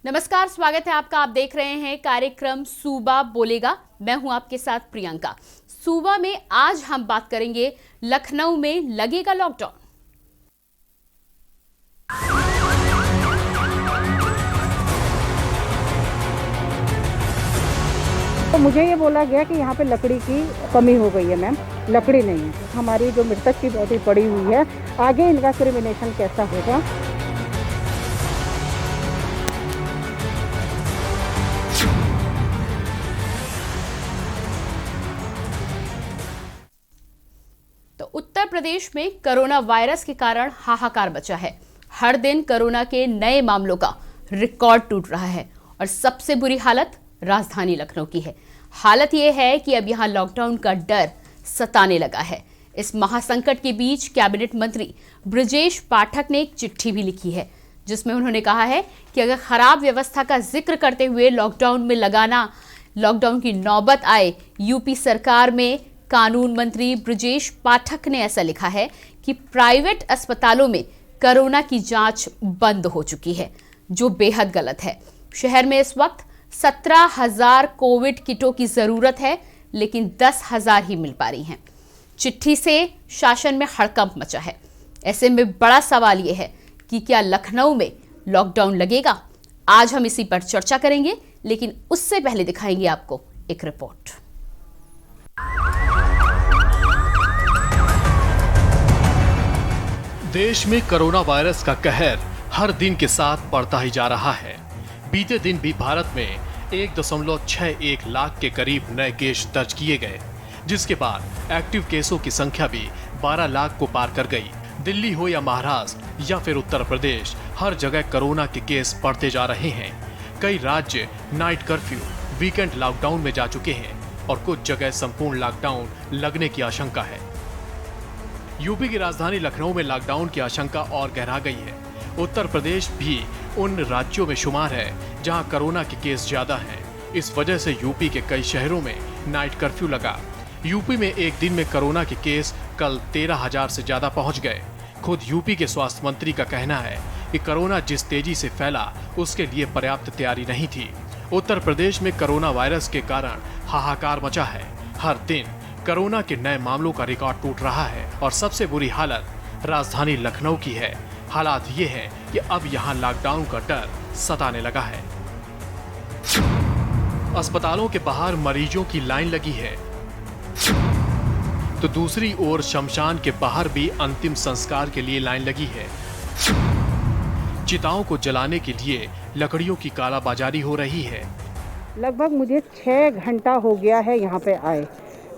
नमस्कार, स्वागत है आपका। आप देख रहे हैं कार्यक्रम सूबा बोलेगा। मैं हूं आपके साथ प्रियंका। सूबा में आज हम बात करेंगे लखनऊ में लगेगा लॉकडाउन। तो मुझे ये बोला गया कि यहाँ पे लकड़ी की कमी हो गई है। मैम, लकड़ी नहीं है। हमारी जो मृतक की बॉडी पड़ी हुई है, आगे इनका क्रिमिनेशन कैसा होगा। तो उत्तर प्रदेश में कोरोना वायरस के कारण हाहाकार मचा है। हर दिन कोरोना के नए मामलों का रिकॉर्ड टूट रहा है और सबसे बुरी हालत राजधानी लखनऊ की है। हालत यह है कि अब यहां लॉकडाउन का डर सताने लगा है। इस महासंकट के बीच कैबिनेट मंत्री ब्रजेश पाठक ने एक चिट्ठी भी लिखी है, जिसमें उन्होंने कहा है कि अगर खराब व्यवस्था का जिक्र करते हुए लॉकडाउन की नौबत आए। यूपी सरकार में कानून मंत्री ब्रजेश पाठक ने ऐसा लिखा है कि प्राइवेट अस्पतालों में कोरोना की जांच बंद हो चुकी है, जो बेहद गलत है। शहर में इस वक्त 17,000 कोविड किटों की जरूरत है, लेकिन 10,000 ही मिल पा रही हैं। चिट्ठी से शासन में हड़कंप मचा है। ऐसे में बड़ा सवाल यह है कि क्या लखनऊ में लॉकडाउन लगेगा। आज हम इसी पर चर्चा करेंगे, लेकिन उससे पहले दिखाएंगे आपको एक रिपोर्ट। देश में कोरोना वायरस का कहर हर दिन के साथ बढ़ता ही जा रहा है। बीते दिन भी भारत में 1.61 लाख के करीब नए केस दर्ज किए गए, जिसके बाद एक्टिव केसों की संख्या भी 12 लाख को पार कर गई। दिल्ली हो या महाराष्ट्र या फिर उत्तर प्रदेश, हर जगह कोरोना के केस बढ़ते जा रहे हैं। कई राज्य नाइट कर्फ्यू, वीकेंड लॉकडाउन में जा चुके हैं और कुछ जगह संपूर्ण लॉकडाउन लगने की आशंका है। यूपी की राजधानी लखनऊ में लॉकडाउन की आशंका और गहरा गई है। उत्तर प्रदेश भी उन राज्यों में शुमार है जहां कोरोना के केस ज्यादा हैं। इस वजह से यूपी के कई शहरों में नाइट कर्फ्यू लगा। यूपी में एक दिन में कोरोना के केस कल 13,000 से ज्यादा पहुंच गए। खुद यूपी के स्वास्थ्य मंत्री का कहना है कि कोरोना जिस तेजी से फैला, उसके लिए पर्याप्त तैयारी नहीं थी। उत्तर प्रदेश में कोरोना वायरस के कारण हाहाकार मचा है। हर दिन कोरोना के नए मामलों का रिकॉर्ड टूट रहा है और सबसे बुरी हालत राजधानी लखनऊ की है। हालात ये है कि अब यहाँ लॉकडाउन का डर सताने लगा है। अस्पतालों के बाहर मरीजों की लाइन लगी है, तो दूसरी ओर शमशान के बाहर भी अंतिम संस्कार के लिए लाइन लगी है। चिताओं को जलाने के लिए लकड़ियों की कालाबाजारी हो रही है। लगभग मुझे 6 घंटा हो गया है यहाँ पे आए।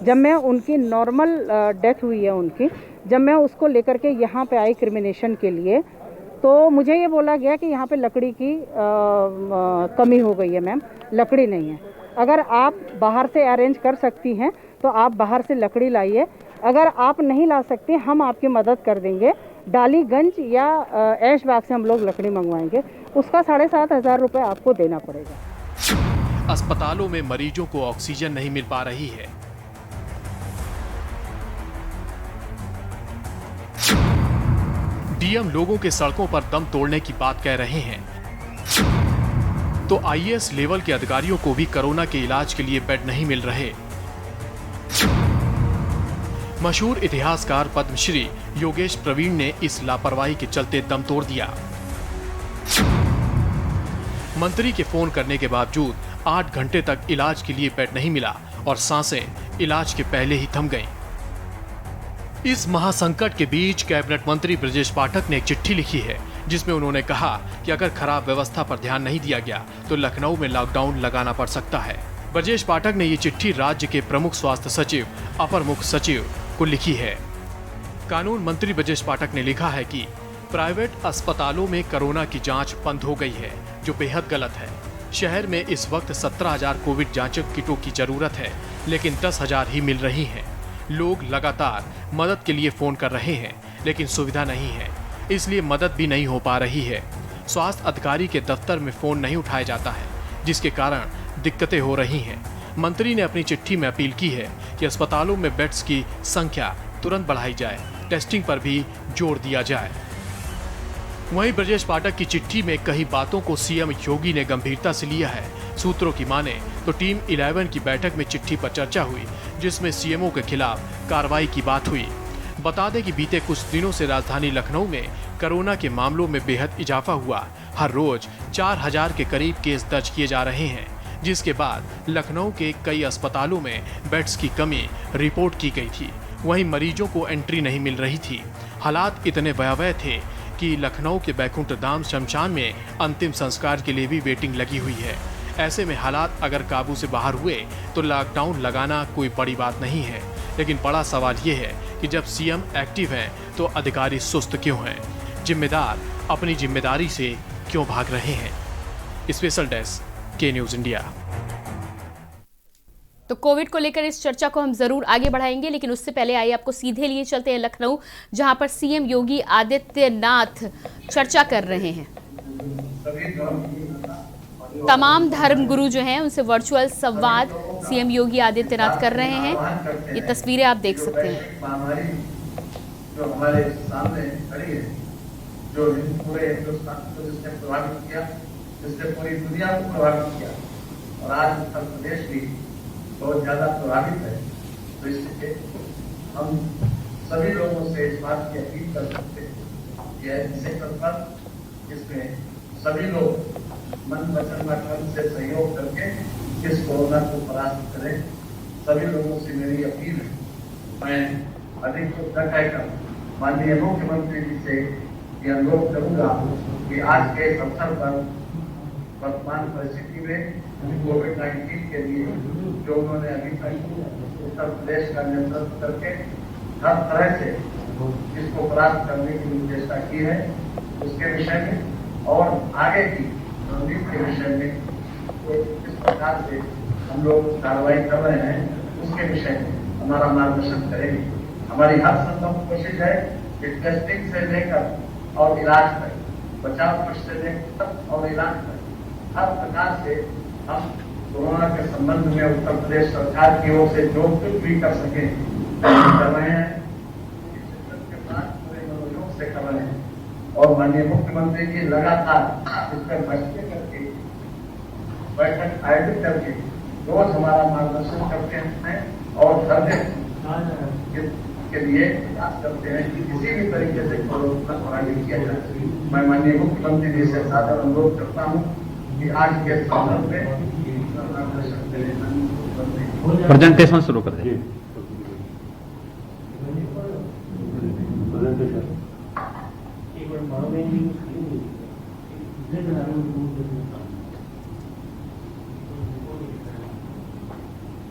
जब मैं उनकी नॉर्मल डेथ हुई है उनकी, जब मैं उसको लेकर के यहाँ पे आई क्रिमिनेशन के लिए, तो मुझे ये बोला गया कि यहाँ पे लकड़ी की कमी हो गई है। मैम, लकड़ी नहीं है। अगर आप बाहर से अरेंज कर सकती हैं तो आप बाहर से लकड़ी लाइए। अगर आप नहीं ला सकते, हम आपकी मदद कर देंगे। डालीगंज या ऐशबाग से हम लोग लकड़ी मंगवाएंगे। उसका 7,500 रुपये आपको देना पड़ेगा। अस्पतालों में मरीजों को ऑक्सीजन नहीं मिल पा रही है। डीएम लोगों के सड़कों पर दम तोड़ने की बात कह रहे हैं, तो आईएएस लेवल के अधिकारियों को भी कोरोना के इलाज के लिए बेड नहीं मिल रहे। मशहूर इतिहासकार पद्मश्री योगेश प्रवीण ने इस लापरवाही के चलते दम तोड़ दिया। मंत्री के फोन करने के बावजूद 8 घंटे तक इलाज के लिए बेड नहीं मिला और सांसें इलाज के पहले ही थम गईं। इस महासंकट के बीच कैबिनेट मंत्री ब्रजेश पाठक ने एक चिट्ठी लिखी है, जिसमें उन्होंने कहा कि अगर खराब व्यवस्था पर ध्यान नहीं दिया गया तो लखनऊ में लॉकडाउन लगाना पड़ सकता है। ब्रजेश पाठक ने ये चिट्ठी राज्य के प्रमुख स्वास्थ्य सचिव, अपर मुख्य सचिव को लिखी है। कानून मंत्री ब्रजेश पाठक ने लिखा है कि प्राइवेट अस्पतालों में कोरोना की जांच बंद हो गई है, जो बेहद गलत है। शहर में इस वक्त 17,000 कोविड जांचक किटों की जरूरत है, लेकिन 10,000 ही मिल रही हैं। लोग लगातार मदद के लिए फोन कर रहे हैं, लेकिन सुविधा नहीं है, इसलिए मदद भी नहीं हो पा रही है। स्वास्थ्य अधिकारी के दफ्तर में फोन नहीं उठाया जाता है, जिसके कारण दिक्कतें हो रही हैं। मंत्री ने अपनी चिट्ठी में अपील की है कि अस्पतालों में बेड्स की संख्या तुरंत बढ़ाई जाए, टेस्टिंग पर भी जोर दिया जाए। वहीं ब्रजेश पाठक की चिट्ठी में कई बातों को सीएम योगी ने गंभीरता से लिया है। सूत्रों की माने तो टीम 11 की बैठक में चिट्ठी पर चर्चा हुई, जिसमें सीएमओ के खिलाफ कार्रवाई की बात हुई। बता दें कि बीते कुछ दिनों से राजधानी लखनऊ में कोरोना के मामलों में बेहद इजाफा हुआ। हर रोज 4000 के करीब केस दर्ज किए जा रहे हैं, जिसके बाद लखनऊ के कई अस्पतालों में बेड्स की कमी रिपोर्ट की गई थी। वहीं मरीजों को एंट्री नहीं मिल रही थी। हालात इतने भयावह थे कि लखनऊ के बैकुंठ धाम शमशान में अंतिम संस्कार के लिए भी वेटिंग लगी हुई है। ऐसे में हालात अगर काबू से बाहर हुए तो लॉकडाउन लगाना कोई बड़ी बात नहीं है, लेकिन बड़ा सवाल ये है कि जब सीएम एक्टिव हैं तो अधिकारी सुस्त क्यों हैं? जिम्मेदार अपनी जिम्मेदारी से क्यों भाग रहे हैं? स्पेशल डेस्क के न्यूज़ इंडिया। तो कोविड को लेकर इस चर्चा को हम जरूर आगे बढ़ाएंगे, लेकिन उससे पहले आइए आपको सीधे लिए चलते हैं लखनऊ, जहां पर सीएम योगी आदित्यनाथ चर्चा कर रहे हैं। तमाम धर्म गुरु जो हैं उनसे वर्चुअल संवाद सीएम योगी आदित्यनाथ कर रहे हैं। ये तस्वीरें आप देख सकते हैं। जो हमारे सामने खड़ी है, जो पूरे हिंदुस्तान को जिसने प्रभावित किया, जिसने पूरी दुनिया को प्रभावित किया, और आज उत्तर प्रदेश भी बहुत ज्यादा प्रभावित है। तो इससे हम सभी लोगों से इस बात की अपील कर सकते हैं कि ऐसे पर जिसमें सभी लोग मन वचन व कर्म से सहयोग करके इस कोरोना को परास्त करें। सभी लोगों से मेरी अपील है। मैं अधिक तो न कहकर माननीय मुख्यमंत्री जी से ये अनुरोध करूंगा कि आज के इस अवसर पर वर्तमान परिस्थिति में कोविड-19 के लिए जो उन्होंने अभी तक उत्तर प्रदेश का नेतृत्व करके हर तरह से इसको परास्त करने की चेष्टा की है, उसके विषय में और आगे की रणनीति के विषय में तो किस प्रकार से हम लोग कार्रवाई कर रहे हैं, उसके विषय में हमारा मार्गदर्शन करेंगे। हमारी हर संभव कोशिश है कि टेस्टिंग से लेकर और इलाज तक, बचाव पक्ष से लेकर और इलाज तक, हर प्रकार से हम कोरोना के संबंध में उत्तर प्रदेश सरकार की ओर से जो कुछ भी कर सके कर रहे हैं, के साथ पूरे मनोयोग से कर रहे हैं। और माननीय मुख्यमंत्री जी लगातार इस पर बैठक आयोजित करके रोज हमारा मार्गदर्शन करते हैं और हर दिन के लिए प्रयास करते हैं कि किसी भी तरीके से कोरोना को आगे किया जाए। मैं माननीय मुख्यमंत्री जी से सादर अनुरोध करता हूँ कि आज के संदर्भ में प्रेजेंटेशन शुरू कर दें।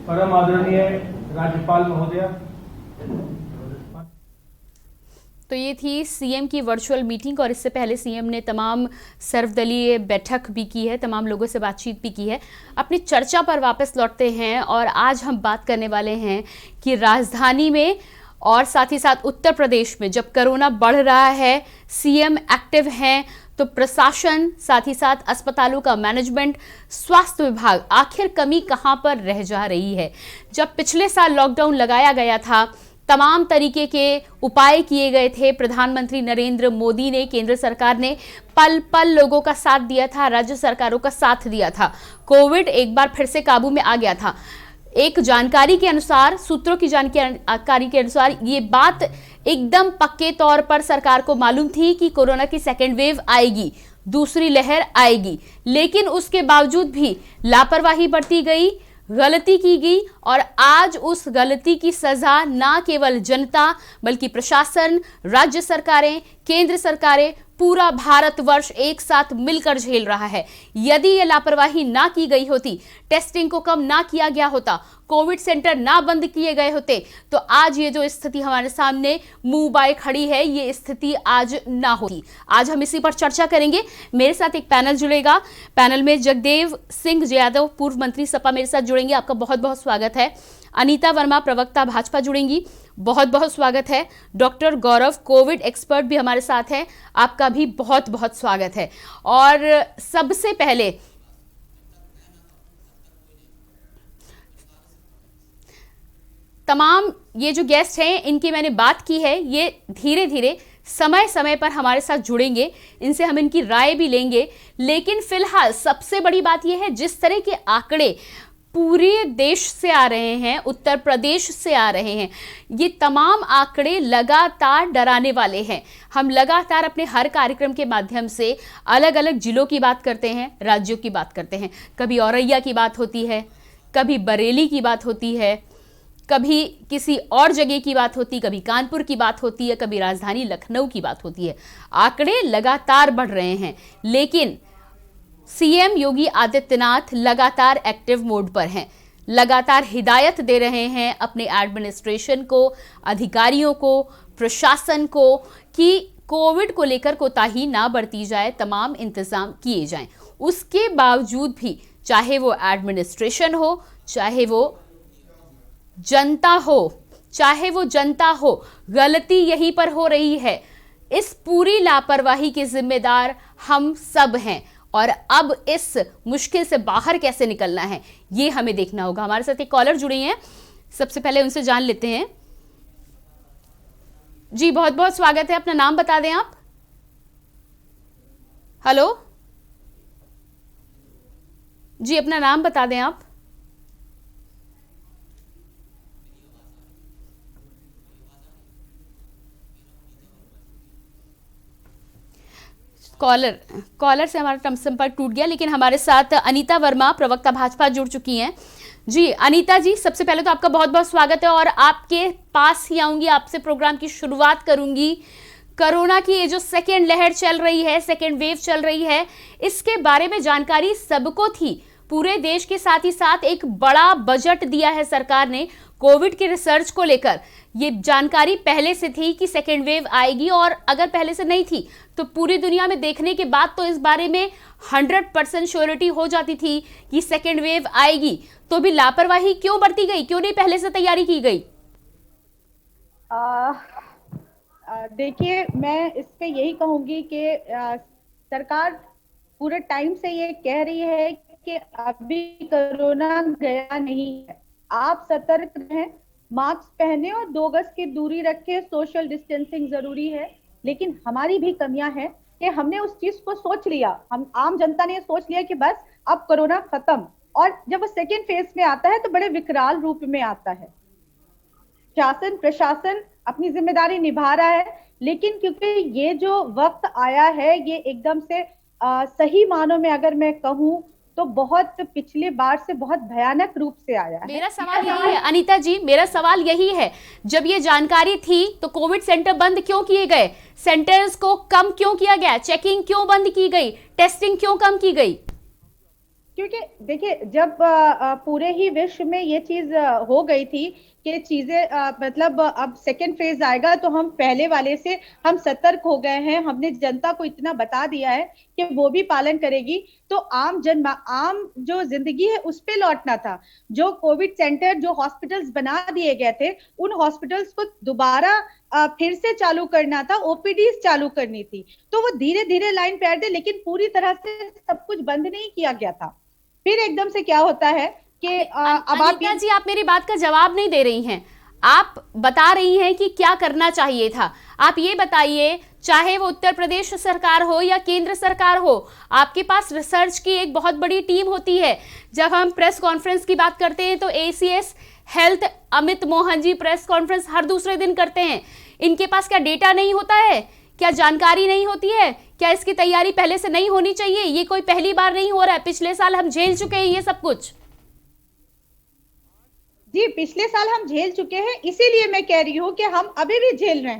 परम आदरणीय राज्यपाल महोदया, तो ये थी सीएम की वर्चुअल मीटिंग, और इससे पहले सीएम ने तमाम सर्वदलीय बैठक भी की है, तमाम लोगों से बातचीत भी की है। अपनी चर्चा पर वापस लौटते हैं और आज हम बात करने वाले हैं कि राजधानी में और साथ ही साथ उत्तर प्रदेश में जब कोरोना बढ़ रहा है, सीएम एक्टिव हैं, तो प्रशासन साथ ही साथ अस्पतालों का मैनेजमेंट, स्वास्थ्य विभाग आखिर कमी कहां पर रह जा रही है। जब पिछले साल लॉकडाउन लगाया गया था, तमाम तरीके के उपाय किए गए थे, प्रधानमंत्री नरेंद्र मोदी ने, केंद्र सरकार ने पल पल लोगों का साथ दिया था, राज्य सरकारों का साथ दिया था। कोविड एक बार फिर से काबू में आ गया था। एक जानकारी के अनुसार, सूत्रों की जानकारी के अनुसार ये बात एकदम पक्के तौर पर सरकार को मालूम थी कि कोरोना की सेकेंड वेव आएगी, दूसरी लहर आएगी, लेकिन उसके बावजूद भी लापरवाही बरती गई, गलती की गई, और आज उस गलती की सजा ना केवल जनता बल्कि प्रशासन, राज्य सरकारें, केंद्र सरकारें, पूरा भारतवर्ष एक साथ मिलकर झेल रहा है। यदि ये लापरवाही ना की गई होती, टेस्टिंग को कम ना किया गया होता, कोविड सेंटर ना बंद किए गए होते, तो आज ये जो स्थिति हमारे सामने मुंह बाए खड़ी है, ये स्थिति आज ना होती। आज हम इसी पर चर्चा करेंगे। मेरे साथ एक पैनल जुड़ेगा। पैनल में जगदेव सिंह यादव, पूर्व मंत्री सपा, मेरे साथ जुड़ेंगे। आपका बहुत बहुत स्वागत है। अनीता वर्मा, प्रवक्ता भाजपा, जुड़ेंगी। बहुत बहुत स्वागत है। डॉक्टर गौरव, कोविड एक्सपर्ट, भी हमारे साथ हैं। आपका भी बहुत बहुत स्वागत है। और सबसे पहले तमाम ये जो गेस्ट हैं, इनकी मैंने बात की है, ये धीरे धीरे समय समय पर हमारे साथ जुड़ेंगे, इनसे हम इनकी राय भी लेंगे। लेकिन फिलहाल सबसे बड़ी बात यह है, जिस तरह के आंकड़े पूरे देश से आ रहे हैं, उत्तर प्रदेश से आ रहे हैं, ये तमाम आंकड़े लगातार डराने वाले हैं। हम लगातार अपने हर कार्यक्रम के माध्यम से अलग अलग जिलों की बात करते हैं, राज्यों की बात करते हैं। कभी औरैया की बात होती है, कभी बरेली की बात होती है, कभी किसी और जगह की बात होती, कभी कानपुर की बात होती है, कभी राजधानी लखनऊ की बात होती है। आंकड़े लगातार बढ़ रहे हैं, लेकिन सीएम योगी आदित्यनाथ लगातार एक्टिव मोड पर हैं, लगातार हिदायत दे रहे हैं अपने एडमिनिस्ट्रेशन को, अधिकारियों को, प्रशासन को कि कोविड को लेकर कोताही ना बरती जाए, तमाम इंतजाम किए जाएं। उसके बावजूद भी चाहे वो एडमिनिस्ट्रेशन हो, चाहे वो जनता हो, गलती यहीं पर हो रही है। इस पूरी लापरवाही के जिम्मेदार हम सब हैं और अब इस मुश्किल से बाहर कैसे निकलना है, ये हमें देखना होगा। हमारे साथ एक कॉलर जुड़े हैं, सबसे पहले उनसे जान लेते हैं। जी बहुत बहुत स्वागत है, अपना नाम बता दें आप। हेलो जी, अपना नाम बता दें आप। कॉलर से हमारा संपर्क टूट गया, लेकिन हमारे साथ अनीता वर्मा, प्रवक्ता भाजपा, जुड़ चुकी हैं। जी अनीता जी, सबसे पहले तो आपका बहुत बहुत स्वागत है और आपके पास ही आऊंगी, आपसे प्रोग्राम की शुरुआत करूंगी। कोरोना की ये जो सेकेंड लहर चल रही है, सेकेंड वेव चल रही है, इसके बारे में जानकारी सबको थी, पूरे देश के साथ ही साथ एक बड़ा बजट दिया है सरकार ने कोविड के रिसर्च को लेकर। ये जानकारी पहले से थी कि सेकेंड वेव आएगी, और अगर पहले से नहीं थी तो पूरी दुनिया में देखने के बाद तो इस बारे में 100% श्योरिटी हो जाती थी कि सेकेंड वेव आएगी। तो भी लापरवाही क्यों बरती गई, क्यों नहीं पहले से तैयारी की गई? देखिए, मैं इस पे यही कहूंगी कि सरकार पूरे टाइम से ये कह रही है कि अभी कोरोना गया नहीं है, आप सतर्क रहें, मास्क पहने और 2 गज की दूरी रखें, सोशल डिस्टेंसिंग जरूरी है। लेकिन हमारी भी कमियां हैं कि हमने उस चीज को सोच लिया, हम आम जनता ने सोच लिया कि बस अब कोरोना खत्म, और जब वो सेकेंड फेज में आता है तो बड़े विकराल रूप में आता है। शासन प्रशासन अपनी जिम्मेदारी निभा रहा है, लेकिन क्योंकि ये जो वक्त आया है ये एकदम से सही मानों में अगर मैं कहूँ तो बहुत पिछले बार से बहुत भयानक रूप से आया है। मेरा सवाल यही है अनीता जी, मेरा सवाल यही है, जब ये जानकारी थी तो कोविड सेंटर बंद क्यों किए गए, सेंटर्स को कम क्यों किया गया, चेकिंग क्यों बंद की गई, टेस्टिंग क्यों कम की गई? क्योंकि देखिए, जब पूरे ही विश्व में ये चीज हो गई थी कि चीजें मतलब अब सेकेंड फेज आएगा तो हम पहले वाले से हम सतर्क हो गए हैं, हमने जनता को इतना बता दिया है कि वो भी पालन करेगी, तो आम जो जिंदगी है उस पे लौटना था। जो कोविड सेंटर, जो हॉस्पिटल्स बना दिए गए थे, उन हॉस्पिटल्स को दोबारा फिर से चालू करना था, ओपीडीज चालू करनी थी, तो वो धीरे धीरे लाइन पे आ रहे थे, लेकिन पूरी तरह से सब कुछ बंद नहीं किया गया था। फिर एकदम से क्या होता है कि अब अनीता जी, आप मेरी बात का जवाब नहीं दे रही हैं, आप बता रही हैं कि क्या करना चाहिए था। आप ये बताइए, चाहे वो उत्तर प्रदेश सरकार हो या केंद्र सरकार हो, आपके पास रिसर्च की एक बहुत बड़ी टीम होती है। जब हम प्रेस कॉन्फ्रेंस की बात करते हैं तो ACS health Amit Mohan ji press conference हर दूसरे दिन करते हैं। इनके पास क्या डेटा नहीं होता है, क्या जानकारी नहीं होती है, क्या इसकी तैयारी पहले से नहीं होनी चाहिए? ये कोई पहली बार नहीं हो रहा है, पिछले साल हम झेल चुके हैं ये सब कुछ। जी, पिछले साल हम झेल चुके हैं, इसीलिए मैं कह रही हूँ कि हम अभी भी झेल रहे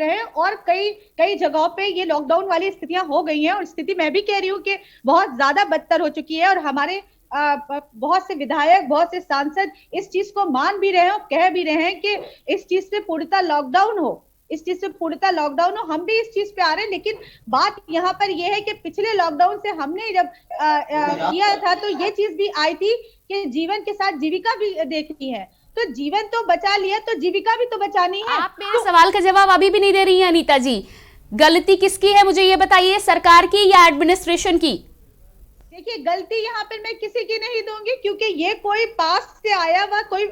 हैं, और कई जगहों पे ये लॉकडाउन वाली स्थितियां हो गई हैं, और स्थिति मैं भी कह रही हूँ कि बहुत ज्यादा बदतर हो चुकी है, और हमारे बहुत से विधायक, बहुत से सांसद इस चीज को मान भी रहे हैं और कह भी रहे हैं कि इस चीज से पूर्णतः लॉकडाउन हो, हम भी इस चीज पे आ रहे हैं। लेकिन बात यहाँ पर यह है कि पिछले लॉकडाउन से हमने जब किया था तो ये चीज भी आई थी कि जीवन के साथ जीविका भी देखनी है, तो जीवन तो बचा लिया तो जीविका भी तो बचानी है। आप मेरे सवाल का जवाब अभी भी नहीं दे रही हैं अनीता जी। गलती किसकी है मुझे ये बताइए, सरकार की या एडमिनिस्ट्रेशन की? देखिए, गलती यहाँ पर मैं किसी की नहीं दूंगी, क्योंकि ये कोई पास से आया हुआ कोई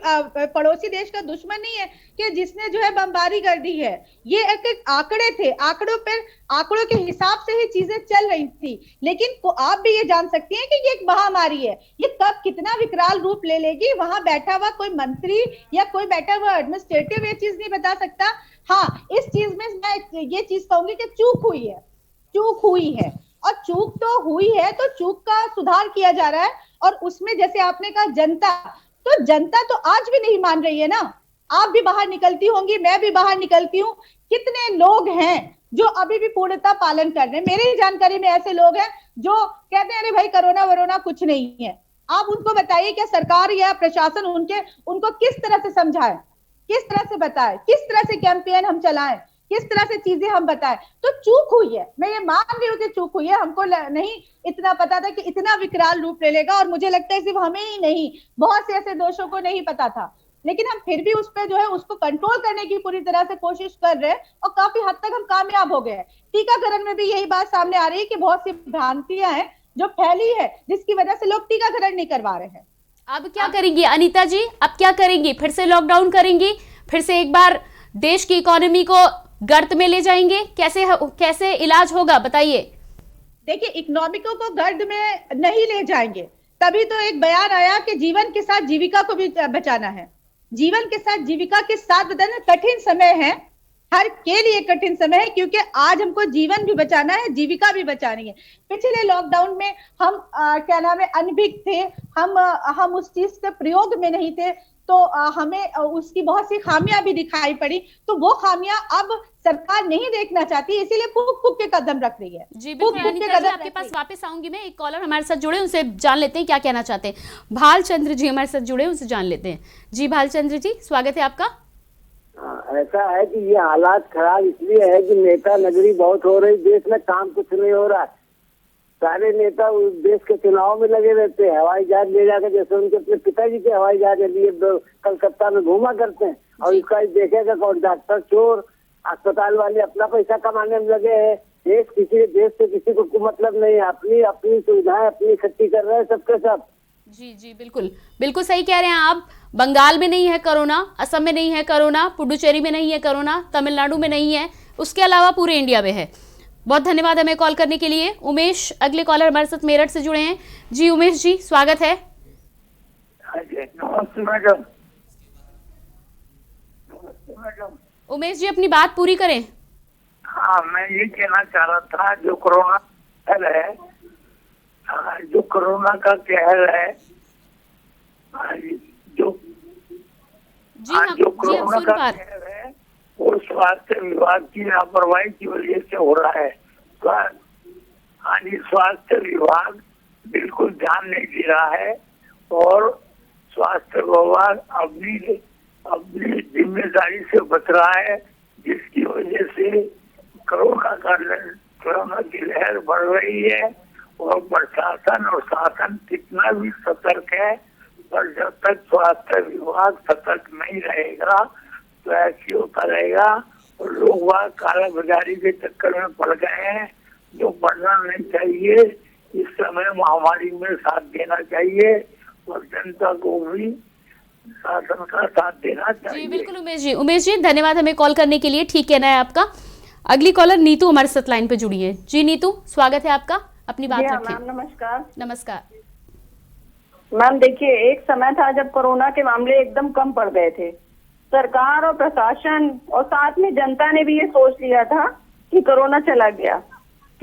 पड़ोसी देश का दुश्मन नहीं है कि जिसने जो है बमबारी कर दी है। ये एक आंकड़े थे, आंकड़ों के हिसाब से ही चीजें चल रही थी। लेकिन आप भी ये जान सकती हैं कि ये एक महामारी है, ये कब कितना विकराल रूप ले लेगी, वहां बैठा हुआ कोई मंत्री या कोई बैठा हुआ एडमिनिस्ट्रेटिव ये चीज नहीं बता सकता। हाँ, इस चीज में मैं ये चीज कहूंगी कि चूक हुई है, और चूक तो हुई है, तो चूक का सुधार किया जा रहा है। और उसमें जैसे आपने कहा जनता तो आज भी नहीं मान रही है ना। आप भी बाहर निकलती होंगी, मैं भी बाहर निकलती हूँ, कितने लोग हैं जो अभी भी पूर्णतः पालन कर रहे हैं। मेरी जानकारी में ऐसे लोग हैं जो कहते हैं अरे भाई कोरोना वरोना कुछ नहीं है। आप उनको बताइए क्या सरकार या प्रशासन उनको किस तरह से समझाए, किस तरह से बताए, किस तरह से कैंपेन हम चलाएं, किस तरह से चीजें हम बताएं। तो चूक हुई है, मैं ये मान रही हूँ कि चूक हुई है। हमको नहीं इतना पता था कि इतना विकराल रूप ले लेगा, और मुझे लगता है सिर्फ हमें ही नहीं, बहुत से ऐसे दोषों को नहीं पता था। लेकिन हम फिर भी उस पे जो है उसको कंट्रोल करने की पूरी तरह से कोशिश कर रहे हैं, और काफी हद तक हम कामयाब हो गए हैं। टीकाकरण में भी यही बात सामने आ रही है कि बहुत सी भ्रांतियां हैं जो फैली है, जिसकी वजह से लोग टीकाकरण नहीं करवा रहे हैं। अब क्या करेंगी अनीता जी, अब क्या करेंगी? फिर से लॉकडाउन करेंगी? फिर से एक बार देश की इकोनॉमी को गर्त में ले जाएंगे? कैसे इलाज होगा, बताइए। देखिए, इकोनॉमिकों को गर्द में नहीं ले जाएंगे, तभी तो एक बयान आया कि जीवन के साथ जीविका को भी बचाना है। जीवन के साथ जीविका के साथ बताना कठिन समय है, हर के लिए कठिन समय है, क्योंकि आज हमको जीवन भी बचाना है, जीविका भी बचानी है। पिछले लॉकडाउन में हम अनभिज्ञ थे, हम उस चीज के प्रयोग में नहीं थे, तो हमें उसकी बहुत सी खामियां भी दिखाई पड़ी। तो वो खामियां अब सरकार नहीं देखना चाहती, इसीलिए फूक के कदम रख रही है। जी बिल्कुल अनीता जी, आपके पास वापस आऊंगी मैं। एक कॉलर हमारे साथ जुड़े, उनसे जान लेते हैं क्या कहना चाहते हैं। भालचंद्र जी हमारे साथ जुड़े, उनसे जान लेते हैं। जी भालचंद्र जी, स्वागत है आपका। ऐसा है कि ये हालात खराब इसलिए है कि नेता नगरी बहुत हो रही, देश में काम कुछ नहीं हो रहा। सारे नेता उस देश के चुनाव में लगे रहते हैं, हवाई जहाज ले जाकर, जैसे उनके अपने पिताजी के हवाई जहाज लिए कलकत्ता में घूमा करते हैं, और इसका देखेगा कौन? डॉक्टर चोर, अस्पताल वाले अपना पैसा कमाने में लगे हैं। देश से किसी को मतलब नहीं है, अपनी सुविधाएं अपनी इकट्ठी कर रहे हैं सबके सब। जी बिल्कुल सही कह रहे हैं आप। बंगाल में नहीं है कोरोना, असम में नहीं है कोरोना, पुडुचेरी में नहीं है कोरोना, तमिलनाडु में नहीं है, उसके अलावा पूरे इंडिया में है। बहुत धन्यवाद हमें कॉल करने के लिए। उमेश अगले कॉलर हमारे साथ मेरठ से जुड़े हैं। जी उमेश जी, स्वागत है। नमस्ते मैडम। उमेश जी अपनी बात पूरी करें। हाँ, मैं ये कहना चाह रहा था, जो कोरोना का कहर है, जो कोरोना का कहर है, वो स्वास्थ्य विभाग की लापरवाही की वजह से हो रहा है। स्वास्थ्य विभाग बिल्कुल ध्यान नहीं दे रहा है, और स्वास्थ्य विभाग अपनी जिम्मेदारी से बच रहा है, जिसकी वजह से कोरोना की लहर बढ़ रही है। और प्रशासन और शासन कितना भी सतर्क है, पर जब तक स्वास्थ्य विभाग सतर्क नहीं रहेगा तो ऐसे होता रहेगा, और लोग वहाँ काला बाजारी के चक्कर में पड़ गए हैं, जो पड़ना नहीं चाहिए। इस समय महामारी में साथ देना चाहिए, और जनता को भी शासन का साथ देना चाहिए। जी बिल्कुल उमेश जी धन्यवाद हमें कॉल करने के लिए। ठीक कहना है आपका। अगली कॉलर नीतू हमारे साथ लाइन पे जुड़ी है। जी नीतू, स्वागत है आपका, अपनी बात रखिए। मैम नमस्कार। नमस्कार मैम, देखिए, एक समय था जब कोरोना के मामले एकदम कम पड़ गए थे। सरकार और प्रशासन और साथ में जनता ने भी ये सोच लिया था कि कोरोना चला गया,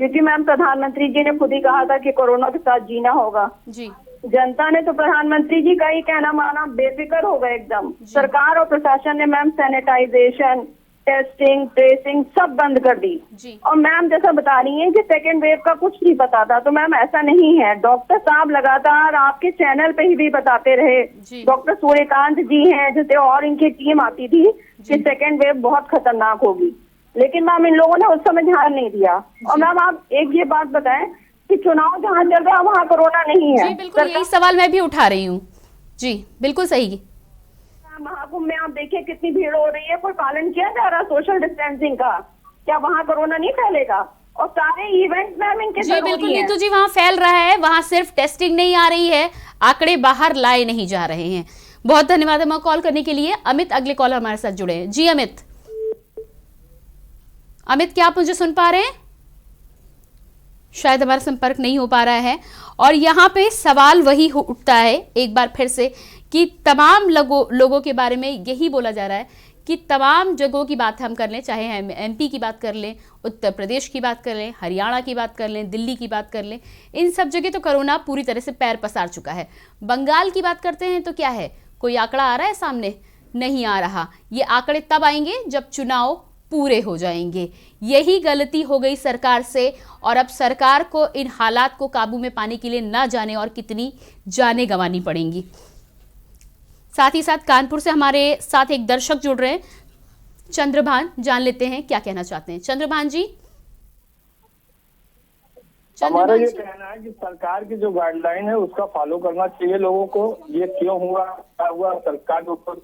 क्योंकि मैम प्रधानमंत्री जी ने खुद ही कहा था कि कोरोना के साथ जीना होगा। जी जनता ने तो प्रधानमंत्री जी का ही कहना माना, बेफिक्र हो गए एकदम। सरकार और प्रशासन ने मैम सैनिटाइजेशन, टेस्टिंग, ट्रेसिंग सब बंद कर दी। और मैम जैसा बता रही हैं कि सेकेंड वेव का कुछ नहीं पता था, तो मैम ऐसा नहीं है। डॉक्टर साहब लगातार आपके चैनल पे ही भी बताते रहे। डॉक्टर सूर्यकांत जी हैं, जैसे और इनकी टीम आती थी कि सेकेंड वेव बहुत खतरनाक होगी, लेकिन मैम इन लोगों ने उस समय ध्यान नहीं दिया। और मैम आप एक ये बात बताएं कि चुनाव जहाँ चल रहा है वहाँ कोरोना नहीं है। जी बिल्कुल, यही सवाल मैं भी उठा रही हूँ। जी बिल्कुल सही। महाकुंभ में आप देखिए कितनी भीड़ हो रही है, कोई पालन किया जा रहा सोशल डिस्टेंसिंग का? क्या वहाँ कोरोना नहीं फैलेगा? और सारे इवेंट मैम इनके जी बिल्कुल नीतू जी, वहां फैल रहा है, वहां सिर्फ टेस्टिंग नहीं आ रही है, आंकड़े बाहर लाए नहीं जा रहे हैं। बहुत धन्यवाद हमें कॉल करने के लिए। अमित अगले कॉलर हमारे साथ जुड़े हैं। जी अमित, क्या आप मुझे सुन पा रहे हैं? शायद हमारा संपर्क नहीं हो पा रहा है। और यहाँ पे सवाल वही उठता है एक बार फिर से कि तमाम लोगों के बारे में यही बोला जा रहा है कि तमाम जगहों की बात हम कर लें, चाहे हम एमपी की बात कर लें, उत्तर प्रदेश की बात कर लें, हरियाणा की बात कर लें, दिल्ली की बात कर लें, इन सब जगह तो कोरोना पूरी तरह से पैर पसार चुका है। बंगाल की बात करते हैं तो क्या है, कोई आंकड़ा आ रहा है सामने? नहीं आ रहा। ये आंकड़े तब आएंगे जब चुनाव पूरे हो जाएंगे। यही गलती हो गई सरकार से, और अब सरकार को इन हालात को काबू में पाने के लिए ना जाने और कितनी जानें गंवानी पड़ेंगी। साथ ही साथ कानपुर से हमारे साथ एक दर्शक जुड़ रहे हैं, चंद्रभान, जान लेते हैं क्या कहना चाहते हैं। चंद्रभान जी, हमारा ये कहना है कि सरकार की जो गाइडलाइन है उसका फॉलो करना चाहिए लोगों को। ये क्यों हुआ, क्या हुआ, सरकार के ऊपर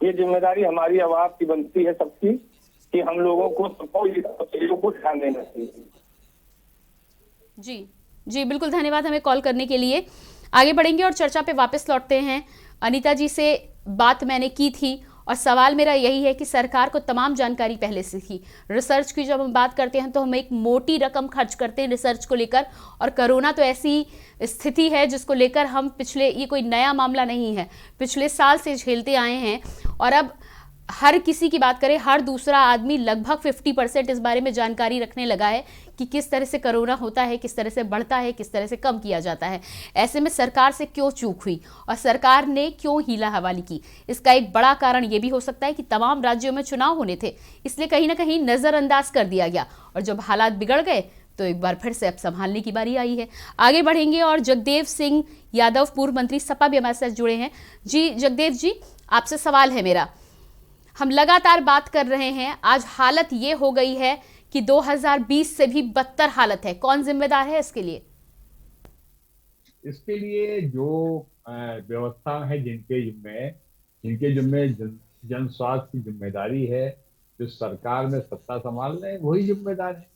ये जिम्मेदारी हमारी आवाज की बनती है सबकी, कि हम लोगों को सबको चीजों को ध्यान देना चाहिए। जी बिल्कुल, धन्यवाद हमें कॉल करने के लिए। आगे बढ़ेंगे और चर्चा पे वापस लौटते हैं। अनीता जी से बात मैंने की थी और सवाल मेरा यही है कि सरकार को तमाम जानकारी पहले से थी। रिसर्च की जब हम बात करते हैं तो हम एक मोटी रकम खर्च करते हैं रिसर्च को लेकर, और कोरोना तो ऐसी स्थिति है जिसको लेकर हम ये कोई नया मामला नहीं है, पिछले साल से झेलते आए हैं। और अब हर किसी की बात करें, हर दूसरा आदमी लगभग 50% इस बारे में जानकारी रखने लगा है कि किस तरह से कोरोना होता है, किस तरह से बढ़ता है, किस तरह से कम किया जाता है। ऐसे में सरकार से क्यों चूक हुई और सरकार ने क्यों हीला हवाली की? इसका एक बड़ा कारण ये भी हो सकता है कि तमाम राज्यों में चुनाव होने थे, इसलिए कहीं ना कहीं नज़रअंदाज कर दिया गया, और जब हालात बिगड़ गए तो एक बार फिर से अब संभालने की बारी आई है। आगे बढ़ेंगे और जगदेव सिंह यादव, पूर्व मंत्री सपा, भी हमारे साथ जुड़े हैं। जी जगदेव जी, आपसे सवाल है मेरा। हम लगातार बात कर रहे हैं, आज हालत ये हो गई है कि 2020 से भी बदतर हालत है। कौन जिम्मेदार है इसके लिए? इसके लिए जो व्यवस्था है, जिनके जिम्मे जन स्वास्थ्य की जिम्मेदारी है, जो सरकार में सत्ता संभाल रहे हैं वही जिम्मेदार है।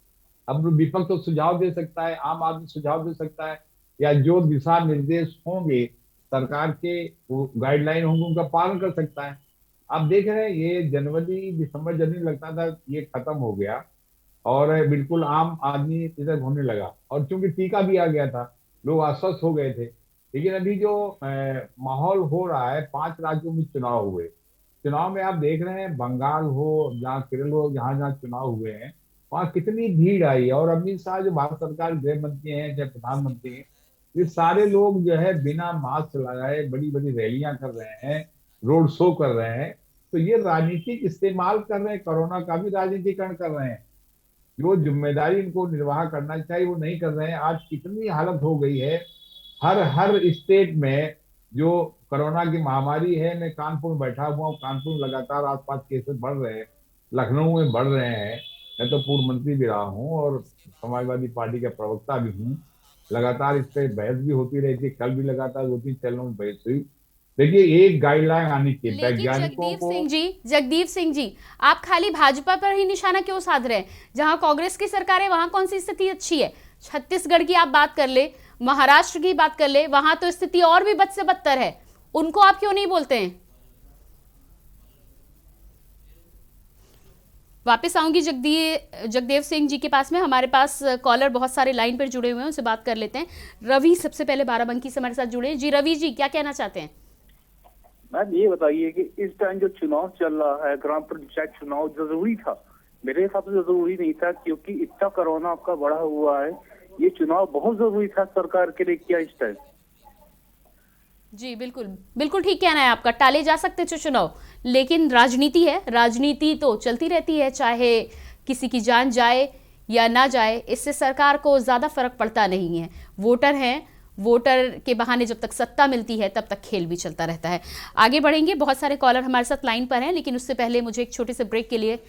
अब विपक्ष तो सुझाव दे सकता है, आम आदमी सुझाव दे सकता है, या जो दिशा निर्देश होंगे सरकार के, वो गाइडलाइन होंगे, उनका पालन कर सकता है। आप देख रहे हैं ये जनवरी दिसंबर जनवरी लगता था ये खत्म हो गया और बिल्कुल आम आदमी इधर होने लगा, और चूंकि टीका भी आ गया था, लोग आश्वस्त हो गए थे। लेकिन अभी जो माहौल हो रहा है, 5 राज्यों में चुनाव हुए, चुनाव में आप देख रहे हैं बंगाल हो, जहाँ केरल हो, जहाँ जहाँ चुनाव हुए हैं वहाँ कितनी भीड़ आई है। और अमित शाह जो भारत सरकार गृह मंत्री हैं, चाहे प्रधानमंत्री हैं, ये सारे लोग जो है बिना मास्क लगाए बड़ी बड़ी रैलियां कर रहे हैं, रोड शो कर रहे हैं। तो ये राजनीतिक इस्तेमाल कर रहे हैं, कोरोना का भी राजनीतिकरण कर रहे हैं। जो जिम्मेदारी इनको निर्वाह करना चाहिए वो नहीं कर रहे हैं। आज कितनी हालत हो गई है, हर स्टेट में जो कोरोना की महामारी है। मैं कानपुर में बैठा हुआ हूँ, कानपुर में लगातार आसपास केसेस बढ़ रहे हैं, लखनऊ में बढ़ रहे हैं। मैं तो पूर्व मंत्री भी रहा हूँ और समाजवादी पार्टी का प्रवक्ता भी हूँ। लगातार इस पर बहस भी होती रहती है, कल भी लगातार 2-3 चैनलों में बहस हुई। देखिए एक गाइडलाइन आनी चाहिए वैज्ञानिकों को। जगदीप सिंह जी, आप खाली भाजपा पर ही निशाना क्यों साध रहे हैं? जहां कांग्रेस की सरकार है वहां कौन सी स्थिति अच्छी है? छत्तीसगढ़ की आप बात कर ले, महाराष्ट्र की बात कर ले, वहां तो स्थिति और भी बद से बदतर है। उनको आप क्यों नहीं बोलते हैं? वापस आऊंगी जगदेव सिंह जी के पास में। हमारे पास कॉलर बहुत सारे लाइन पर जुड़े हुए हैं, उनसे बात कर लेते हैं। रवि सबसे पहले बाराबंकी से हमारे साथ जुड़े हैं। जी रवि जी, क्या कहना चाहते हैं? मैम ये बताइए कि इस टाइम जो चुनाव चल रहा है, ग्राम पंचायत चुनाव जरूरी था? मेरे हिसाब से जरूरी नहीं था, क्योंकि इतना कोरोना आपका बढ़ा हुआ है। ये चुनाव बहुत जरूरी था सरकार के लिए क्या इस टाइम? जी बिल्कुल ठीक कहना है आपका। टाले जा सकते थे चुनाव, लेकिन राजनीति है, राजनीति तो चलती रहती है, चाहे किसी की जान जाए या ना जाए, इससे सरकार को ज्यादा फर्क पड़ता नहीं है। वोटर हैं, वोटर के बहाने जब तक सत्ता मिलती है तब तक खेल भी चलता रहता है। आगे बढ़ेंगे, बहुत सारे कॉलर हमारे साथ लाइन पर हैं, लेकिन उससे पहले मुझे एक छोटे से ब्रेक के लिए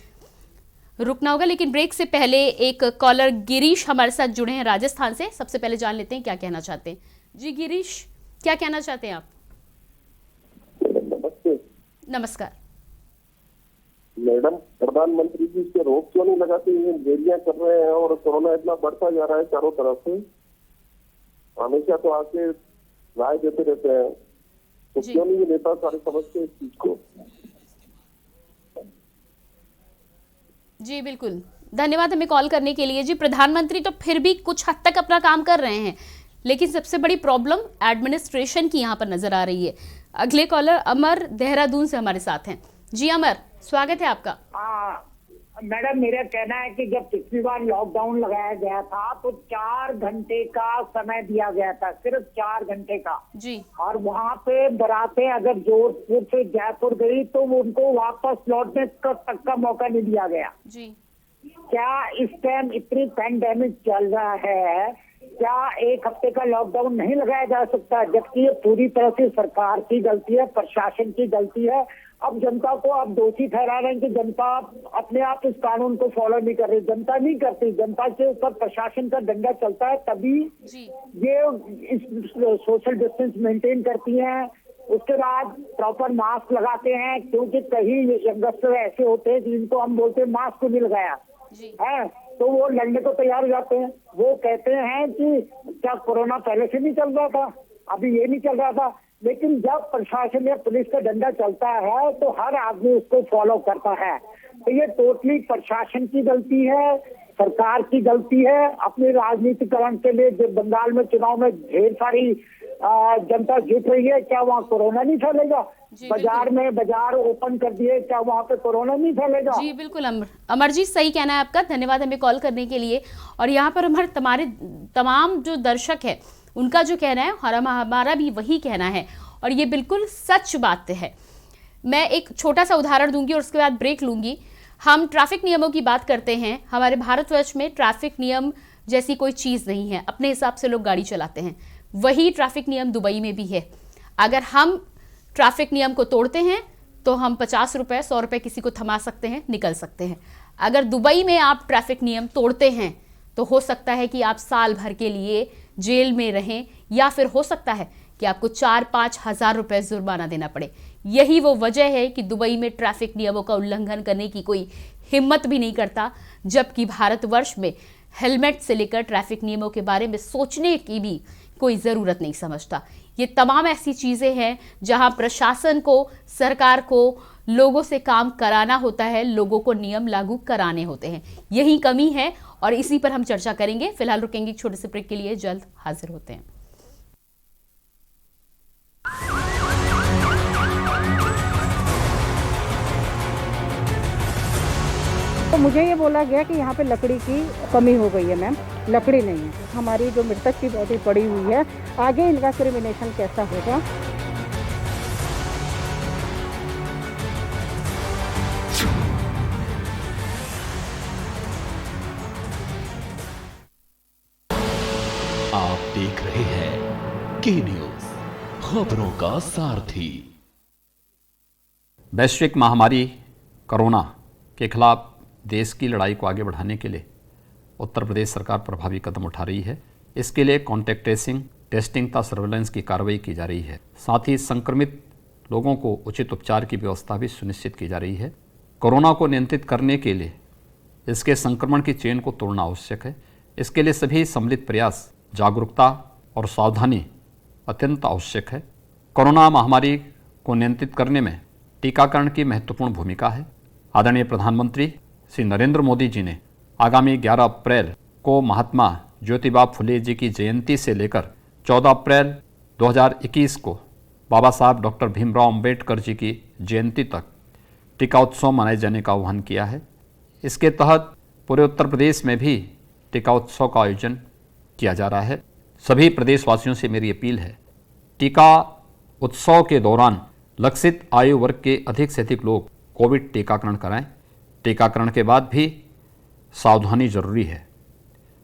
रुकना होगा। लेकिन ब्रेक से पहले एक कॉलर गिरीश हमारे साथ जुड़े हैं राजस्थान से। सबसे पहले जान लेते हैं क्या कहना चाहते हैं। जी गिरीश, क्या कहना चाहते हैं आप? नमस्कार। मैडम, प्रधानमंत्री जी इसके रोक क्यों नहीं लगाते? ये देरियां कर रहे हैं और कोरोना इतना बढ़ता जा रहा है चारों तरफ से। हमेशा तो आके राय देते रहते हैं, तो क्यों नहीं ये नेता सारे समझते इस चीज को? जी बिल्कुल, धन्यवाद हमें कॉल करने के लिए। जी, प्रधानमंत्री तो फिर भी कुछ हद तक अपना काम कर रहे हैं, लेकिन सबसे बड़ी प्रॉब्लम एडमिनिस्ट्रेशन की यहाँ पर नजर आ रही है। अगले कॉलर अमर देहरादून से हमारे साथ हैं। जी अमर, स्वागत है आपका। मैडम, मेरा कहना है कि जब पिछली बार लॉकडाउन लगाया गया था तो 4 घंटे का समय दिया गया था, सिर्फ 4 घंटे का जी। और वहाँ पे बारातें अगर जोधपुर से जयपुर गई तो उनको वापस लौटने तक का मौका नहीं दिया गया जी। क्या इस टाइम इतनी पैंडेमिक चल रहा है, क्या 1 हफ्ते का लॉकडाउन नहीं लगाया जा सकता? जबकि ये पूरी तरह से सरकार की गलती है, प्रशासन की गलती है। अब जनता को आप दोषी ठहरा रहे हैं कि जनता अपने आप इस कानून को फॉलो नहीं कर रही। जनता नहीं करती, जनता के ऊपर प्रशासन का डंडा चलता है, तभी ये इस सोशल डिस्टेंस मेंटेन करती हैं। उसके बाद प्रॉपर मास्क लगाते हैं, क्योंकि कई यंगस्टर ऐसे होते हैं जिनको हम बोलते हैं मास्क को नहीं लगाया है, तो वो लड़ने को तैयार हो जाते हैं। वो कहते हैं कि क्या कोरोना पहले से नहीं चल रहा था, अभी ये नहीं चल रहा था। लेकिन जब प्रशासन या पुलिस का डंडा चलता है तो हर आदमी उसको फॉलो करता है। तो ये टोटली प्रशासन की गलती है, सरकार की गलती है। अपने राजनीतिकरण के लिए जो बंगाल में चुनाव में ढेर सारी जनता जुट रही है, क्या वहाँ कोरोना नहीं फैलेगा? बाजार ओपन कर दिए, क्या वहाँ पे कोरोना नहीं फैलेगा? जी बिल्कुल अमर जी, सही कहना है आपका। धन्यवाद हमें कॉल करने के लिए। और यहाँ पर हमारे तमाम जो दर्शक है उनका जो कहना है और हमारा भी वही कहना है, और ये बिल्कुल सच बात है। मैं एक छोटा सा उदाहरण दूंगी और उसके बाद ब्रेक लूंगी। हम ट्रैफिक नियमों की बात करते हैं। हमारे भारतवर्ष में ट्रैफिक नियम जैसी कोई चीज़ नहीं है, अपने हिसाब से लोग गाड़ी चलाते हैं। वही ट्रैफिक नियम दुबई में भी है। अगर हम ट्रैफिक नियम को तोड़ते हैं तो हम 50 रुपये 100 रुपये किसी को थमा सकते हैं, निकल सकते हैं। अगर दुबई में आप ट्रैफिक नियम तोड़ते हैं तो हो सकता है कि आप साल भर के लिए जेल में रहें, या फिर हो सकता है कि आपको 4-5 हज़ार रुपये जुर्माना देना पड़े। यही वो वजह है कि दुबई में ट्रैफिक नियमों का उल्लंघन करने की कोई हिम्मत भी नहीं करता, जबकि भारतवर्ष में हेलमेट से लेकर ट्रैफिक नियमों के बारे में सोचने की भी कोई ज़रूरत नहीं समझता। ये तमाम ऐसी चीज़ें हैं जहां प्रशासन को, सरकार को लोगों से काम कराना होता है, लोगों को नियम लागू कराने होते हैं। यही कमी है और इसी पर हम चर्चा करेंगे। फिलहाल रुकेंगे छोटे से ब्रेक के लिए, जल्द हाजिर होते हैं। तो मुझे ये बोला गया कि यहाँ पे लकड़ी की कमी हो गई है। मैम, लकड़ी नहीं है। हमारी जो मृतक की बॉडी पड़ी हुई है, आगे इनका क्रिमिनेशन कैसा होगा? आप देख रहे हैं के न्यूज, खबरों का सारथी। वैश्विक महामारी कोरोना के खिलाफ देश की लड़ाई को आगे बढ़ाने के लिए उत्तर प्रदेश सरकार प्रभावी कदम उठा रही है। इसके लिए कॉन्टैक्ट ट्रेसिंग, टेस्टिंग तथा सर्वेलेंस की कार्रवाई की जा रही है। साथ ही संक्रमित लोगों को उचित उपचार की व्यवस्था भी सुनिश्चित की जा रही है। कोरोना को नियंत्रित करने के लिए इसके संक्रमण की चेन को तोड़ना आवश्यक है। इसके लिए सभी सम्मिलित प्रयास, जागरूकता और सावधानी अत्यंत आवश्यक है। कोरोना महामारी को नियंत्रित करने में टीकाकरण की महत्वपूर्ण भूमिका है। आदरणीय प्रधानमंत्री श्री नरेंद्र मोदी जी ने आगामी 11 अप्रैल को महात्मा ज्योतिबा फुले जी की जयंती से लेकर 14 अप्रैल 2021 को बाबा साहब डॉक्टर भीमराव अंबेडकर जी की जयंती तक टीका उत्सव मनाए जाने का आह्वान किया है। इसके तहत पूरे उत्तर प्रदेश में भी टीका उत्सव का आयोजन किया जा रहा है। सभी प्रदेशवासियों से मेरी अपील है, टीका उत्सव के दौरान लक्षित आयु वर्ग के अधिक से अधिक लोग कोविड टीकाकरण कराएं। टीकाकरण के बाद भी सावधानी जरूरी है,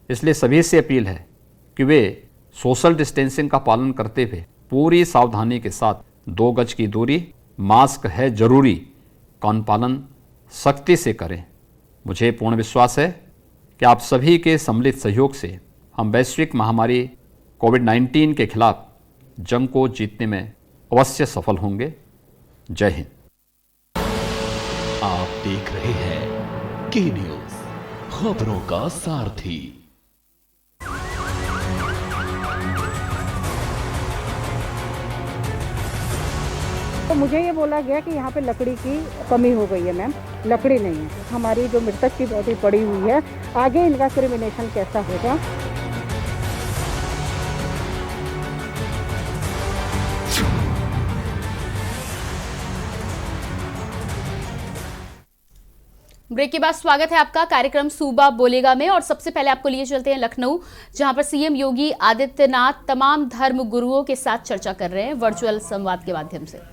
इसलिए सभी से अपील है कि वे सोशल डिस्टेंसिंग का पालन करते हुए पूरी सावधानी के साथ 2 गज की दूरी, मास्क है जरूरी का अनुपालन सख्ती से करें। मुझे पूर्ण विश्वास है कि आप सभी के सम्मिलित सहयोग से हम वैश्विक महामारी कोविड-19 के खिलाफ जंग को जीतने में अवश्य सफल होंगे। जय हिंद। आप देख रहे हैं के न्यूज, खबरों का सारथी। तो मुझे ये बोला गया कि यहाँ पे लकड़ी की कमी हो गई है। मैम, लकड़ी नहीं है। हमारी जो मृतक की बॉडी पड़ी हुई है, आगे इनका क्रिमिनेशन कैसा होगा। ब्रेक के बाद स्वागत है आपका कार्यक्रम सूबा बोलेगा में। और सबसे पहले आपको लिए चलते हैं लखनऊ, जहां पर सीएम योगी आदित्यनाथ तमाम धर्म गुरुओं के साथ चर्चा कर रहे हैं वर्चुअल संवाद के माध्यम से।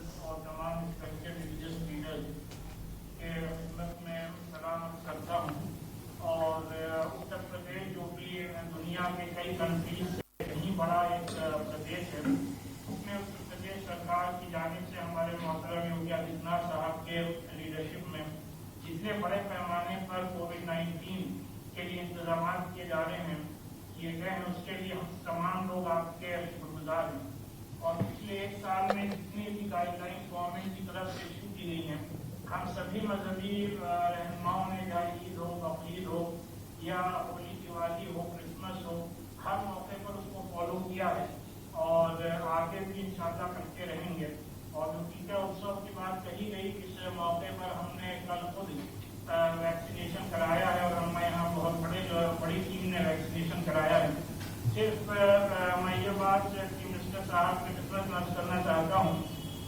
जितने बड़े पैमाने पर कोविड-19 के लिए इंतजाम किए जा रहे हैं, किए गए हैं, उसके लिए हम तमाम लोग आपके शुक्रगुजार हैं। और पिछले एक साल में जितनी भी गाइडलाइन गवर्नमेंट की तरफ से इशू की गई हैं, हम सभी मजहबी रहनुमाओं ने, चाहे ईद हो, बकरीद हो या होली, दिवाली हो, क्रिसमस हो, हर मौके पर उसको फॉलो किया है और आगे भी इंशाल्लाह करते रहेंगे। और जो टीका उत्सव की बात कही गई, इस मौके पर हमने कल खुद वैक्सीनेशन कराया है और हमें यहाँ बहुत बड़ी टीम ने वैक्सीनेशन कराया है। सिर्फ मैं ये बात चीफ मिनिस्टर साहब के खिदमत में अर्ज करना चाहता हूँ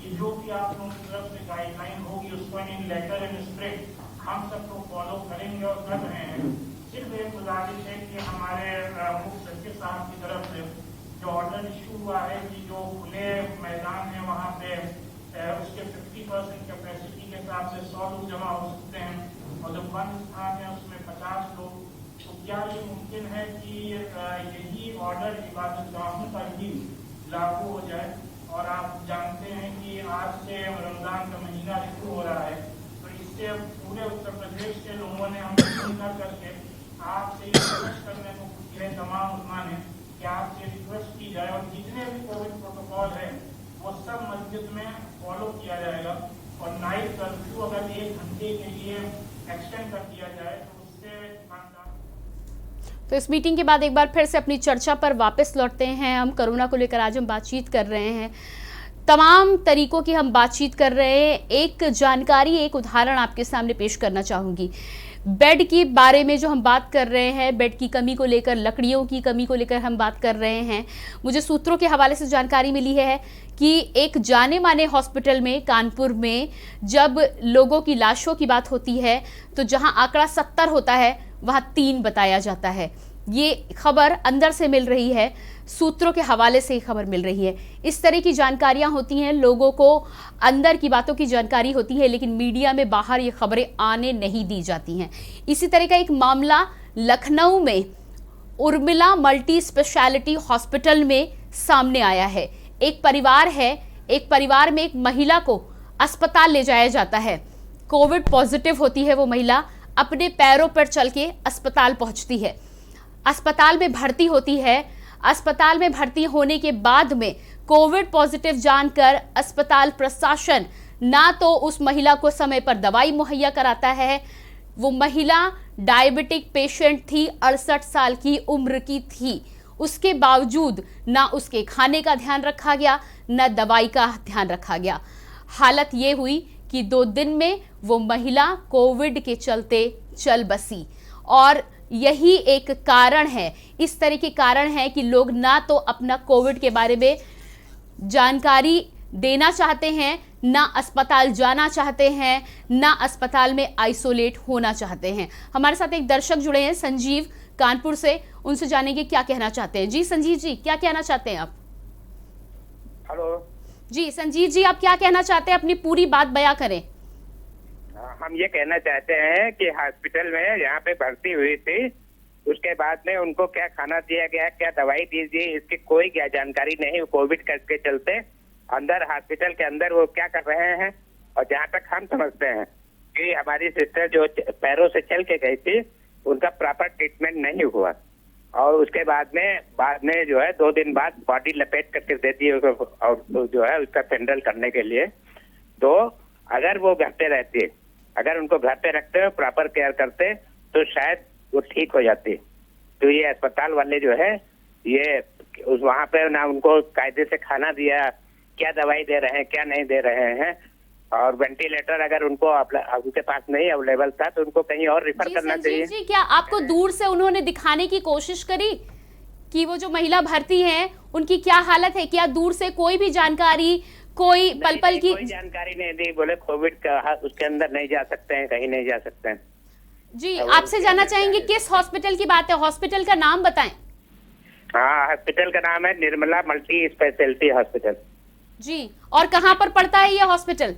कि जो भी आप लोगों की तरफ से गाइडलाइन होगी उसको इन लेटर एंड स्पिरिट हम सबको फॉलो करेंगे और कर रहे हैं। सिर्फ एक गुजारिश है कि हमारे मुख्य सचिव साहब की तरफ से जो ऑर्डर इशू हुआ है कि जो खुले मैदान है वहाँ पे उसके 50% कैपेसिटी के हिसाब से 100 लोग जमा हो सकते हैं और जो बंद स्थान है उसमें 50 लोग। तो क्या ये मुमकिन है कि यही ऑर्डर इबादतगाहों पर भी लागू हो जाए? और आप जानते हैं कि आज से रमजान का महीना शुरू हो रहा है, तो इससे पूरे उत्तर प्रदेश के लोगों ने हमसे सुनकर करके आपसे रिक्वेस्ट करने को पूछी है, तमाम उलमा ने, कि आपसे रिक्वेस्ट की जाए और जितने भी कोविड प्रोटोकॉल है वो सब मस्जिद में फॉलो किया जाएगा। और नाइट कर्फ्यू अगर 1 घंटे के लिए एक्सटेंड कर दिया जाए तो उससे। तो इस मीटिंग के बाद एक बार फिर से अपनी चर्चा पर वापस लौटते हैं। हम कोरोना को लेकर आज हम बातचीत कर रहे हैं, तमाम तरीकों की हम बातचीत कर रहे हैं। एक जानकारी, एक उदाहरण आपके सामने पेश करना चाहूँगी। बेड के बारे में जो हम बात कर रहे हैं, बेड की कमी को लेकर, लकड़ियों की कमी को लेकर हम बात कर रहे हैं। मुझे सूत्रों के हवाले से जानकारी मिली है कि एक जाने माने हॉस्पिटल में, कानपुर में, जब लोगों की लाशों की बात होती है तो जहां आंकड़ा 70 होता है वहां 3 बताया जाता है। ये खबर अंदर से मिल रही है, सूत्रों के हवाले से ही खबर मिल रही है। इस तरह की जानकारियां होती हैं, लोगों को अंदर की बातों की जानकारी होती है, लेकिन मीडिया में बाहर ये खबरें आने नहीं दी जाती हैं। इसी तरह का एक मामला लखनऊ में उर्मिला मल्टी स्पेशलिटी हॉस्पिटल में सामने आया है। एक परिवार है, एक परिवार में एक महिला को अस्पताल ले जाया जाता है। कोविड पॉजिटिव होती है वो महिला, अपने पैरों पर चल के अस्पताल पहुंचती है, अस्पताल में भर्ती होती है। अस्पताल में भर्ती होने के बाद में कोविड पॉजिटिव जानकर अस्पताल प्रशासन ना तो उस महिला को समय पर दवाई मुहैया कराता है। वो महिला डायबिटिक पेशेंट थी, 68 साल की उम्र की थी। उसके बावजूद ना उसके खाने का ध्यान रखा गया, ना दवाई का ध्यान रखा गया। हालत ये हुई कि 2 दिन में वो महिला कोविड के चलते चल बसी। और यही एक कारण है, इस तरह के कारण है कि लोग ना तो अपना कोविड के बारे में जानकारी देना चाहते हैं, ना अस्पताल जाना चाहते हैं, ना अस्पताल में आइसोलेट होना चाहते हैं। हमारे साथ एक दर्शक जुड़े हैं, संजीव, कानपुर से। उनसे जानेंगे क्या कहना चाहते हैं। जी संजीव जी, क्या कहना चाहते हैं आप? हेलो जी संजीव जी, आप क्या कहना चाहते हैं? अपनी पूरी बात बयां करें। हम ये कहना चाहते हैं कि हॉस्पिटल में यहाँ पे भर्ती हुई थी, उसके बाद में उनको क्या खाना दिया गया, क्या दवाई दी गई, इसकी कोई क्या जानकारी नहीं। कोविड के चलते अंदर हॉस्पिटल के अंदर वो क्या कर रहे हैं। और जहाँ तक हम समझते हैं कि हमारी सिस्टर जो पैरों से चल के गई थी, उनका प्रॉपर ट्रीटमेंट नहीं हुआ और उसके बाद में जो है 2 दिन बाद बॉडी लपेट करके दे दी और जो है उसका सेंडल करने के लिए। तो अगर वो घर पे रहती अगर उनको घर पे रखते हो, प्रॉपर केयर करते, तो शायद वो ठीक हो जाते। तो ये अस्पताल वाले जो है ये उस वहाँ पे ना उनको कायदे से खाना दिया, क्या दवाई दे रहे हैं क्या नहीं दे रहे हैं, और वेंटिलेटर अगर उनको उनके पास नहीं अवेलेबल था तो उनको कहीं और रिफर करना चाहिए। जी, क्या आपको दूर से उन्होंने दिखाने की कोशिश करी कि वो जो महिला भर्ती हैं उनकी क्या हालत है? क्या दूर से कोई भी जानकारी, कोई पल पल की कोई जानकारी नहीं दी, बोले कोविड का उसके अंदर नहीं जा सकते हैं, कहीं नहीं जा सकते हैं। जी, आपसे जानना चाहेंगे किस हॉस्पिटल की बात है, हॉस्पिटल का नाम बताएं। हाँ, हॉस्पिटल का नाम है निर्मला मल्टी स्पेशलिटी हॉस्पिटल। जी, और कहाँ पर पड़ता है ये हॉस्पिटल?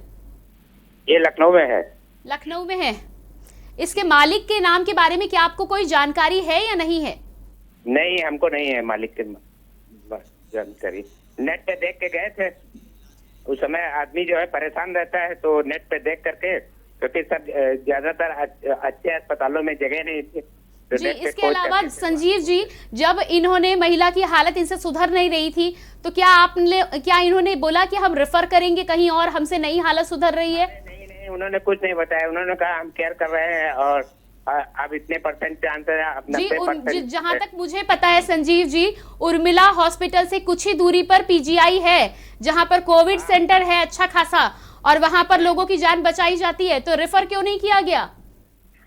ये लखनऊ में है। लखनऊ में है। इसके मालिक के नाम के बारे में क्या आपको कोई जानकारी है या नहीं है? नहीं, हमको नहीं है मालिक की जानकारी। नेट पे देख के गए थे, उस समय आदमी जो है परेशान रहता है तो नेट पे देख करके, क्योंकि सब ज्यादातर अच्छे अस्पतालों में जगह नहीं थी। तो जी, इसके अलावा संजीव जी, जब इन्होंने महिला की हालत इनसे सुधर नहीं रही थी तो क्या इन्होंने बोला कि हम रेफर करेंगे कहीं और, हमसे नई हालत सुधर रही है? नहीं, उन्होंने कुछ नहीं बताया। उन्होंने कहा हम केयर कर रहे हैं और अब इतने परसेंट चांस है। जी, जहाँ तक मुझे पता है संजीव जी, उर्मिला हॉस्पिटल से कुछ ही दूरी पर पीजीआई है जहाँ पर कोविड सेंटर है अच्छा खासा, और वहाँ पर लोगों की जान बचाई जाती है, तो रेफर क्यों नहीं किया गया?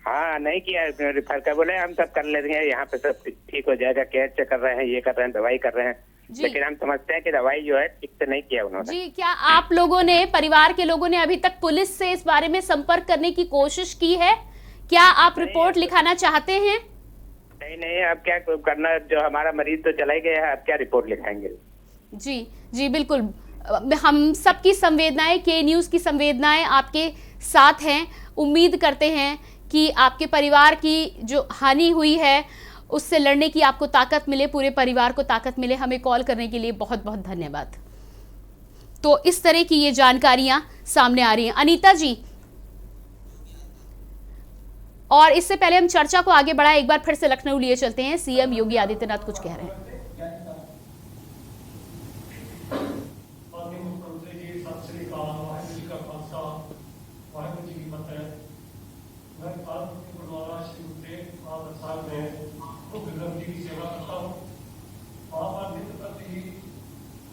हाँ, नहीं किया रेफर का, बोले हम सब कर लेते हैं, यहाँ पे सब ठीक हो जाएगा, केयर चेक कर रहे हैं, ये कर रहे हैं, दवाई कर रहे हैं। लेकिन हम समझते हैं कि दवाई जो है ठीक से नहीं किया उन्होंने। जी, क्या आप लोगों ने, परिवार के लोगों ने अभी तक पुलिस से इस बारे में संपर्क करने की कोशिश की है? क्या आप रिपोर्ट लिखाना चाहते हैं? नहीं, अब क्या करना, जो हमारा मरीज तो चला ही गया है, अब क्या रिपोर्ट लिखाएंगे। जी बिल्कुल, हम सबकी संवेदनाएं, के न्यूज़ की संवेदनाएं आपके साथ हैं। उम्मीद करते हैं कि आपके परिवार की जो हानि हुई है उससे लड़ने की आपको ताकत मिले, पूरे परिवार को ताकत मिले। हमें कॉल करने के लिए बहुत बहुत धन्यवाद। तो इस तरह की ये जानकारियां सामने आ रही हैं अनीता जी, और इससे पहले हम चर्चा को आगे बढ़ाएं, एक बार फिर से लखनऊ लिए चलते हैं। सीएम योगी आदित्यनाथ कुछ कह रहे हैं।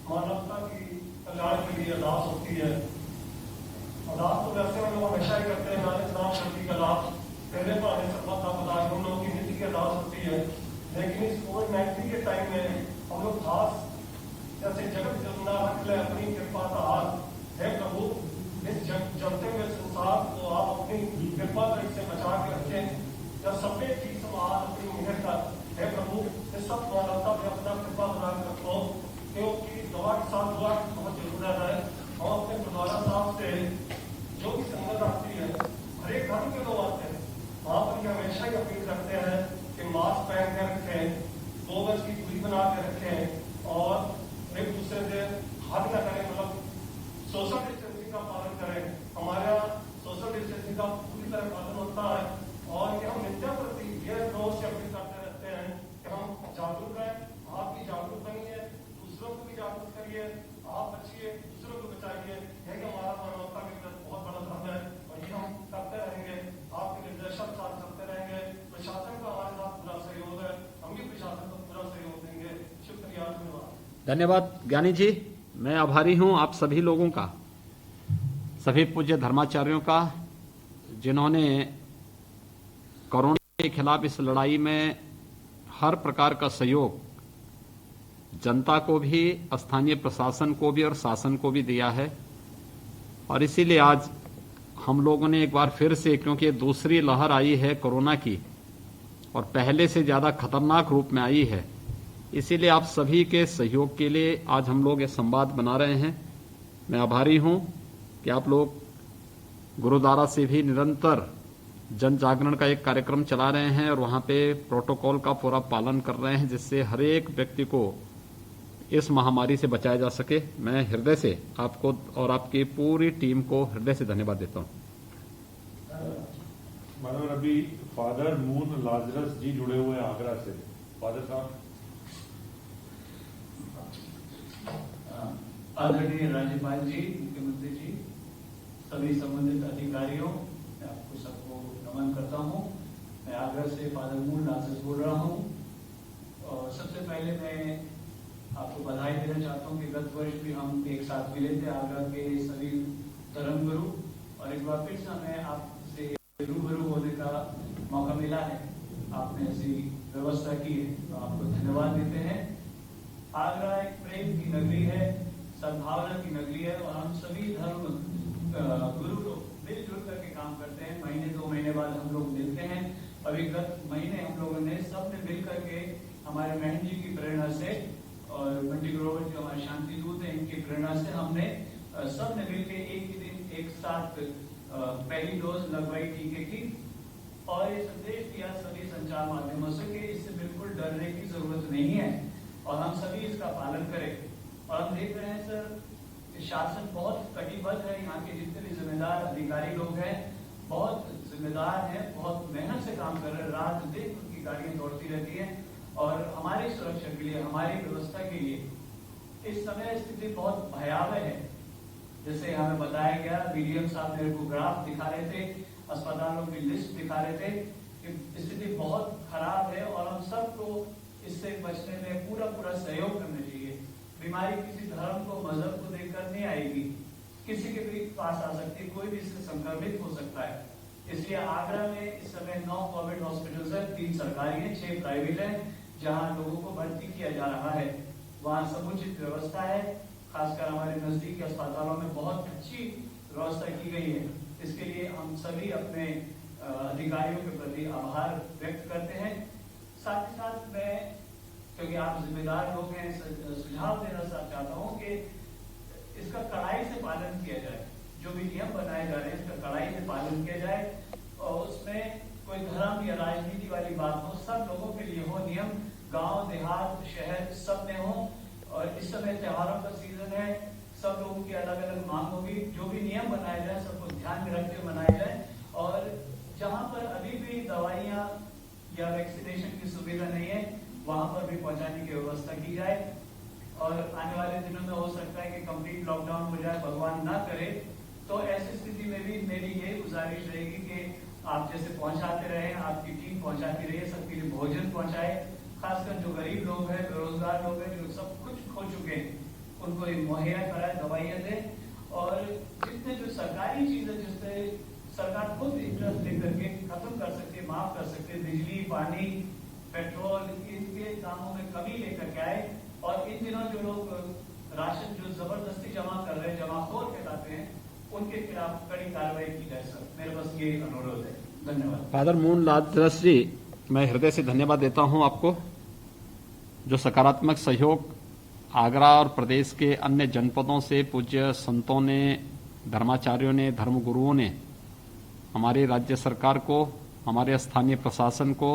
मानवता की कल्याण के लिए अरदास होती है। अरदास तो वैसे हम लोग हमेशा ही करते हैं, नाम शक्ति का लाभ पहले तो आने से पता हम लोगों की नीति की अरदास होती है। लेकिन इस कोविड-19 के टाइम में हम लोग खास जैसे जगत जमुना रख अपनी कृपा का हाथ है प्रभु, इस जमते हुए संसार को आप अपनी कृपा से बचा के रखें। जब सफेद चीज समाज अपनी मेहर का है प्रभु, इस सब मानवता में अपना कृपा बना कर रखो, क्योंकि दवा के साथ दुआ की बहुत जरूरत है। और अपने गुरुद्वारा साहब से जो भी संगत आती है, हर एक धर्म के लोग आते हैं, वहाँ पर ये हमेशा ही अपील करते हैं कि मास्क पहन कर रखें, 2 गज की दूरी बना के रखें और एक दूसरे से हाथ न करें, मतलब सोशल डिस्टेंसिंग का पालन करें। हमारा सोशल डिस्टेंसिंग का पूरी तरह पालन होता है और ये हम नित्य प्रति ये रोज से अपील करते रहते हैं कि हम जागरूक रहें। आप भी जागरूक बनिए, दूसरों को भी जागरूक करिए, आप बचिए, दूसरों को बचाइए। यही हमारा मानवता के लिए बहुत बड़ा धर्म है और ये हम करते रहेंगे, आपके निर्देशन साथ चलते रहेंगे। प्रशासन का हमारे साथ पूरा सहयोग है, हम भी प्रशासन को पूरा सहयोग देंगे। शुक्रिया, धन्यवाद। धन्यवाद ज्ञानी जी, मैं आभारी हूँ आप सभी लोगों का, सभी पूज्य धर्माचार्यों का, जिन्होंने कोरोना के खिलाफ इस लड़ाई में हर प्रकार का सहयोग जनता को भी, स्थानीय प्रशासन को भी और शासन को भी दिया है। और इसीलिए आज हम लोगों ने एक बार फिर से, क्योंकि ये दूसरी लहर आई है कोरोना की और पहले से ज़्यादा खतरनाक रूप में आई है, इसीलिए आप सभी के सहयोग के लिए आज हम लोग ये संवाद बना रहे हैं। मैं आभारी हूं कि आप लोग गुरुद्वारा से भी निरंतर जन जागरण का एक कार्यक्रम चला रहे हैं और वहां पे प्रोटोकॉल का पूरा पालन कर रहे हैं, जिससे हर एक व्यक्ति को इस महामारी से बचाया जा सके। मैं हृदय से आपको और आपकी पूरी टीम को हृदय से धन्यवाद देता हूं। मैडम, अभी फादर मून लाजरस जी जुड़े हुए हैं आगरा से। फादर साहब। आदरणीय राज्यपाल जी, मुख्यमंत्री जी, सभी संबंधित अधिकारियों, आपको सबको नमन करता हूँ। मैं आगरा से फादर मून लाजरस बोल रहा हूँ। और सबसे पहले मैं आपको बधाई देना चाहता हूँ कि गत वर्ष भी हम एक साथ मिले थे, आगरा के सभी धर्मगुरु, और एक बार फिर से हमें आपसे रूबरू होने का मौका मिला है। आपने ऐसी व्यवस्था की है तो आपको धन्यवाद देते हैं। आगरा एक प्रेम की नगरी है, सद्भावना की नगरी है, और हम सभी धर्म गुरु लोग मिलजुल करके काम करते हैं। महीने 2 महीने बाद हम लोग मिलते हैं। अभी गत महीने हम लोगों ने सबने मिल करके हमारे महन जी की प्रेरणा से और मंडी ग्रोवर जो हमारे शांति दूत है, इनकी प्रेरणा से हमने सबने मिलकर एक ही दिन एक साथ पहली डोज लगवाई टीके की, और ये संदेश दिया सभी संचार माध्यमों से कि इससे बिल्कुल डरने की जरूरत नहीं है और हम सभी इसका पालन करें। और हम देख रहे हैं सर, शासन बहुत कटिबद्ध है। यहाँ के जितने भी जिम्मेदार अधिकारी लोग हैं बहुत जिम्मेदार हैं, बहुत मेहनत से काम कर रहे हैं। रात दिन उनकी गाड़ियां दौड़ती रहती हैं और हमारी सुरक्षा के लिए, हमारी व्यवस्था के लिए इस समय स्थिति बहुत भयावह है। जैसे हमें बताया गया, बीडीएम साहब मेरे को ग्राफ दिखा रहे थे, अस्पतालों की लिस्ट दिखा रहे थे कि स्थिति बहुत खराब है और हम सबको इससे बचने में पूरा सहयोग करना चाहिए। बीमारी किसी धर्म को, मजहब को देखकर नहीं आएगी, किसी के भी पास आ सकती है, कोई भी इससे संक्रमित हो सकता है। इसलिए आगरा में इस समय 9 कोविड हॉस्पिटल है, 3 सरकारी है, 6 प्राइवेट है, जहां लोगों को भर्ती किया जा रहा है। वहां समुचित व्यवस्था है, खासकर हमारे नजदीकी अस्पतालों में बहुत अच्छी व्यवस्था की गई है। इसके लिए हम सभी अपने अधिकारियों के प्रति आभार व्यक्त करते हैं। साथ ही साथ मैं, क्योंकि आप जिम्मेदार लोग हैं, सुझाव देना चाहता हूँ कि इसका कड़ाई से पालन किया जाए। जो भी नियम बनाए जा रहे हैं इसका कड़ाई से पालन किया जाए और उसमें कोई धर्म या राजनीति वाली बात हो, सब लोगों के लिए हो नियम, गांव देहात शहर सब में हो। और इस समय त्योहारों का सीजन है, सब लोगों की अलग अलग मांग होगी। जो भी नियम बनाए जाए सबको ध्यान में रखते हुए बनाए जाए, और जहां पर अभी भी दवाइयां या वैक्सीनेशन की सुविधा नहीं है वहां पर भी पहुंचाने की व्यवस्था की जाए। और आने वाले दिनों में हो सकता है कि कंप्लीट लॉकडाउन हो जाए, भगवान ना करे, तो ऐसी स्थिति में भी मेरी यही गुजारिश रहेगी कि आप जैसे पहुंचाते रहे, आपकी टीम पहुंचाती रहे, सबके लिए भोजन पहुंचाए। खासकर जो गरीब लोग हैं, बेरोजगार लोग हैं, जो सब कुछ खो चुके हैं, उनको मुहैया कराए, दवाइयाँ दें। और जितने जो सरकारी चीजें जिससे सरकार खुद इंटरेस्ट लेकर के खत्म कर सकती है, माफ कर सकती है, बिजली, पानी, पेट्रोल, इनके दामों में कमी लेकर के आए। और इन दिनों जो लोग राशन जो जबरदस्ती जमा कर रहे हैं, जमाखोर कहलाते हैं, उनके खिलाफ कड़ी कार्रवाई की जाए। सर, मेरे बस ये अनुरोध है। धन्यवाद। फादर मून लाजरस जी, मैं हृदय से धन्यवाद देता हूं आपको। जो सकारात्मक सहयोग आगरा और प्रदेश के अन्य जनपदों से पूज्य संतों ने, धर्माचार्यों ने, धर्मगुरुओं ने हमारी राज्य सरकार को, हमारे स्थानीय प्रशासन को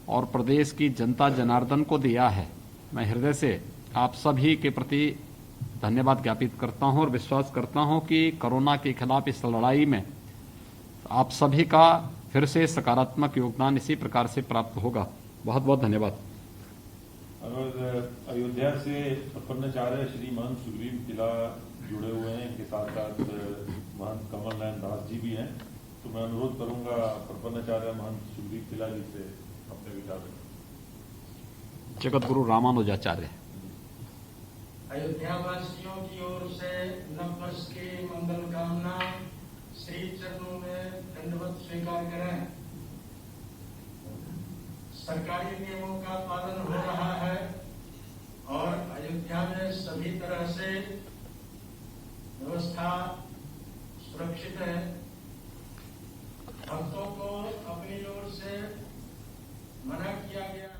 और प्रदेश की जनता जनार्दन को दिया है, मैं हृदय से आप सभी के प्रति धन्यवाद ज्ञापित करता हूं और विश्वास करता हूं कि कोरोना के खिलाफ इस लड़ाई में आप सभी का फिर से सकारात्मक योगदान इसी प्रकार से प्राप्त होगा। बहुत बहुत धन्यवाद। अयोध्या से प्रपन्नाचार्य श्री महंत सुग्रीव किला जुड़े हुए हैं, इनके साथ साथ महंत कमल नयन दास जी भी हैं, तो मैं अनुरोध करूंगा प्रपन्नाचार्य महंत सुग्रीव किला जी से अपने विचार रखें। जगत गुरु रामानुजाचार्य। अयोध्या वासियों की ओर से नववर्ष की मंगल कामना, श्री चरणों में दंडवत स्वीकार करें। सरकारी नियमों का पालन हो रहा है और अयोध्या में सभी तरह से व्यवस्था सुरक्षित है। भक्तों को अपनी ओर से मना किया गया।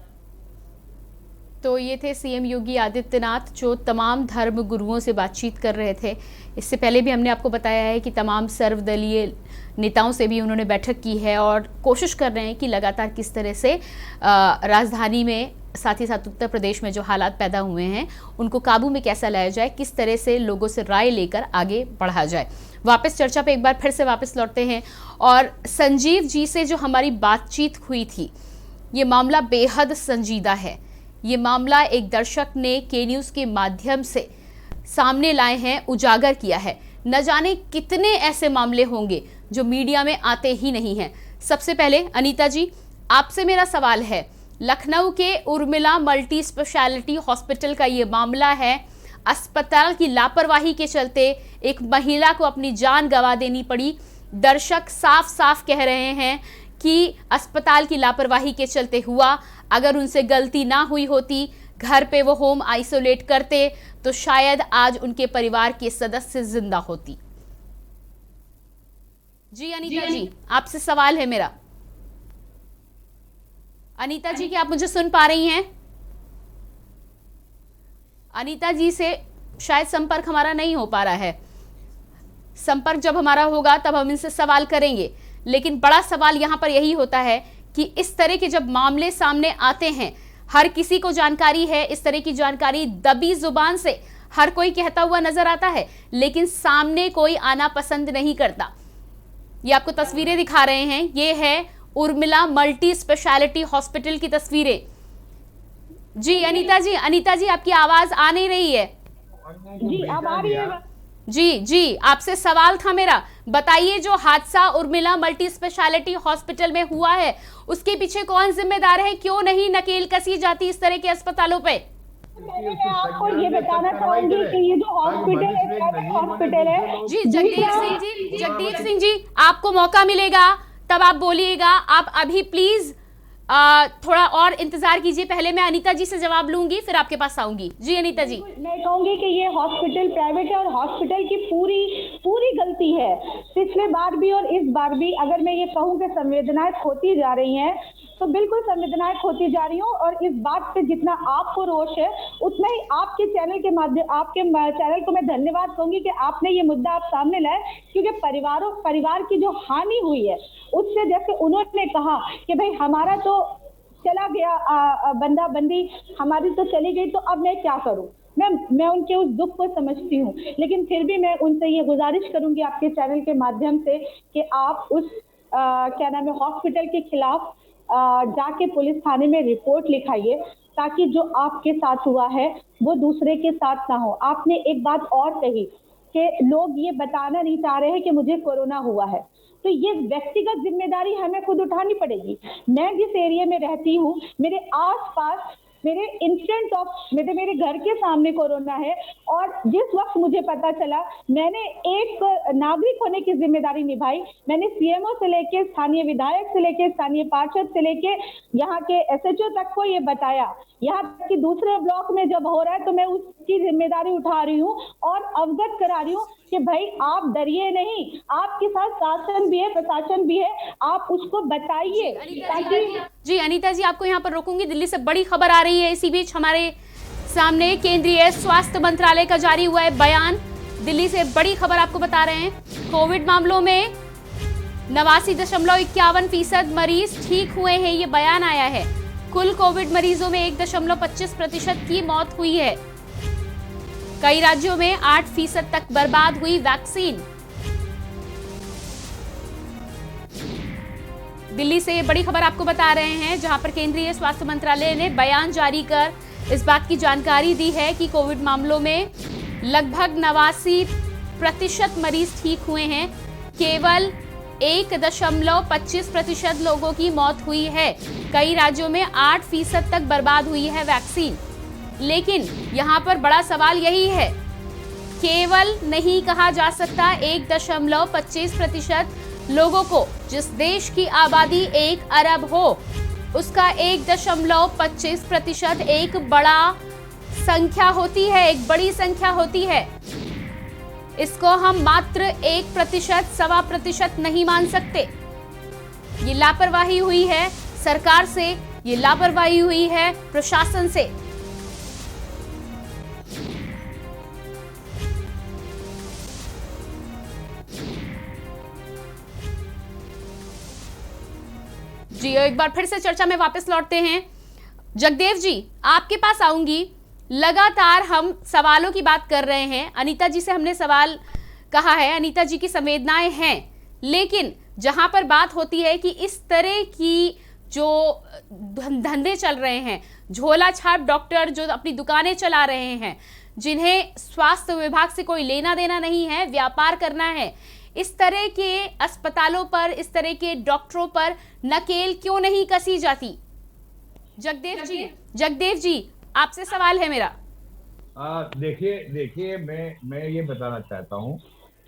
तो ये थे सीएम योगी आदित्यनाथ जो तमाम धर्म गुरुओं से बातचीत कर रहे थे। इससे पहले भी हमने आपको बताया है कि तमाम सर्वदलीय नेताओं से भी उन्होंने बैठक की है और कोशिश कर रहे हैं कि लगातार किस तरह से राजधानी में, साथ ही साथ उत्तर प्रदेश में जो हालात पैदा हुए हैं उनको काबू में कैसा लाया जाए, किस तरह से लोगों से राय लेकर आगे बढ़ा जाए। वापस चर्चा पे एक बार फिर से वापस लौटते हैं और संजीव जी से जो हमारी बातचीत हुई थी, ये मामला बेहद संजीदा है। ये मामला एक दर्शक ने के न्यूज़ के माध्यम से सामने लाए हैं, उजागर किया है। न जाने कितने ऐसे मामले होंगे जो मीडिया में आते ही नहीं हैं। सबसे पहले अनीता जी, आपसे मेरा सवाल है, लखनऊ के उर्मिला मल्टी स्पेशलिटी हॉस्पिटल का ये मामला है। अस्पताल की लापरवाही के चलते एक महिला को अपनी जान गंवा देनी पड़ी। दर्शक साफ साफ कह रहे हैं कि अस्पताल की लापरवाही के चलते हुआ। अगर उनसे गलती ना हुई होती, घर पे वो होम आइसोलेट करते, तो शायद आज उनके परिवार के सदस्य जिंदा होती। जी अनीता जी, आपसे सवाल है मेरा। अनीता जी, क्या आप मुझे सुन पा रही हैं? अनीता जी से शायद संपर्क हमारा नहीं हो पा रहा है। संपर्क जब हमारा होगा तब हम इनसे सवाल करेंगे। लेकिन बड़ा सवाल यहाँ पर यही होता है कि इस तरह के जब मामले सामने आते हैं, हर किसी को जानकारी है, इस तरह की जानकारी दबी जुबान से हर कोई कहता हुआ नजर आता है, लेकिन सामने कोई आना पसंद नहीं करता। ये आपको तस्वीरें दिखा रहे हैं, ये है उर्मिला मल्टी स्पेशलिटी हॉस्पिटल की तस्वीरें। जी अनीता जी आपकी आवाज आ नहीं रही है। जी अब आ रही है। जी आपसे सवाल था मेरा, बताइए जो हादसा उर्मिला मल्टी स्पेशलिटी हॉस्पिटल में हुआ है उसके पीछे कौन जिम्मेदार है? क्यों नहीं नकेल कसी जाती इस तरह के अस्पतालों पे? मैं आपको ये बताना चाहूंगी कि ये जो हॉस्पिटल है जी जगदीप सिंह जी आपको मौका मिलेगा तब आप बोलिएगा। आप अभी प्लीज थोड़ा और इंतजार कीजिए। पहले मैं अनीता जी से जवाब लूंगी, फिर आपके पास आऊंगी। जी अनीता जी। मैं कहूंगी कि ये हॉस्पिटल प्राइवेट है और हॉस्पिटल की पूरी गलती है। पिछले बार भी और इस बार भी अगर मैं ये कहूँ कि संवेदनाएं खोती जा रही हैं तो बिल्कुल संवेदनाएं खोती जा रही हूँ। और इस बात पे जितना आपको रोष है उतना ही आपके चैनल के माध्यम आपके चैनल को मैं धन्यवाद कहूंगी कि आपने ये मुद्दा आप सामने लाए, क्योंकि परिवार की जो हानि हुई है उससे, जैसे उन्होंने कहा कि भाई हमारा तो चला गया बंदा बंदी हमारी तो चली गई, तो अब मैं क्या करूं। मैं उनके उस दुख को समझती हूँ, लेकिन फिर भी मैं उनसे ये गुजारिश करूंगी आपके चैनल के माध्यम से कि आप उस क्या नाम है हॉस्पिटल के खिलाफ जाके पुलिस थाने में रिपोर्ट लिखाइए, ताकि जो आपके साथ हुआ है वो दूसरे के साथ ना हो। आपने एक बात और कही कि लोग ये बताना नहीं चाह रहे हैं कि मुझे कोरोना हुआ है, तो ये व्यक्तिगत जिम्मेदारी हमें खुद उठानी पड़ेगी। मैं जिस एरिया में रहती हूँ, मेरे आसपास मेरे इंस्टेंट ऑफ मेरे घर के सामने कोरोना है, और जिस वक्त मुझे पता चला मैंने एक नागरिक होने की जिम्मेदारी निभाई। मैंने सीएमओ से लेके स्थानीय विधायक से लेके स्थानीय पार्षद से लेके यहाँ के एसएचओ तक को ये बताया। यहाँ तक कि दूसरे ब्लॉक में जब हो रहा है तो मैं उसकी जिम्मेदारी उठा रही हूँ और अवगत करा रही हूँ कि भाई आप डरिए नहीं, आपके साथ शासन भी है, प्रशासन भी है, आप उसको बताइए ताकि। जी अनीता जी, आपको यहाँ पर रोकूंगी। दिल्ली से बड़ी खबर आ रही है इसी बीच हमारे सामने। केंद्रीय स्वास्थ्य मंत्रालय का जारी हुआ है बयान। दिल्ली से बड़ी खबर आपको बता रहे हैं। कोविड मामलों में 89.51% मरीज ठीक हुए हैं, ये बयान आया है। कुल कोविड मरीजों में 1.25% की मौत हुई है। कई राज्यों में 8% तक बर्बाद हुई वैक्सीन। दिल्ली से ये बड़ी खबर आपको बता रहे हैं, जहां पर केंद्रीय स्वास्थ्य मंत्रालय ने बयान जारी कर इस बात की जानकारी दी है कि कोविड मामलों में लगभग 89% मरीज ठीक हुए हैं। केवल 1.25% लोगों की मौत हुई है। कई राज्यों में 8% तक बर्बाद हुई है वैक्सीन। लेकिन यहाँ पर बड़ा सवाल यही है, केवल नहीं कहा जा सकता 1.25% लोगों को। जिस देश की आबादी 1 अरब हो उसका 1.25% एक बड़ा संख्या होती है, एक बड़ी संख्या होती है। इसको हम मात्र 1%, 1.25% नहीं मान सकते। ये लापरवाही हुई है सरकार से, ये लापरवाही हुई है प्रशासन से। जी एक बार फिर से चर्चा में वापस लौटते हैं। जगदेव जी, आपके पास आऊंगी। लगातार हम सवालों की बात कर रहे हैं। अनीता जी से हमने सवाल कहा है, अनीता जी की संवेदनाएं हैं, लेकिन जहां पर बात होती है कि इस तरह की जो धंधे चल रहे हैं, झोला छाप डॉक्टर जो अपनी दुकानें चला रहे हैं, जिन्हें स्वास्थ्य विभाग से कोई लेना देना नहीं है, व्यापार करना है, इस तरह के अस्पतालों पर, इस तरह के डॉक्टरों पर नकेल क्यों नहीं कसी जाती? जगदेव जी आपसे सवाल है मेरा। देखिए मैं ये बताना चाहता हूँ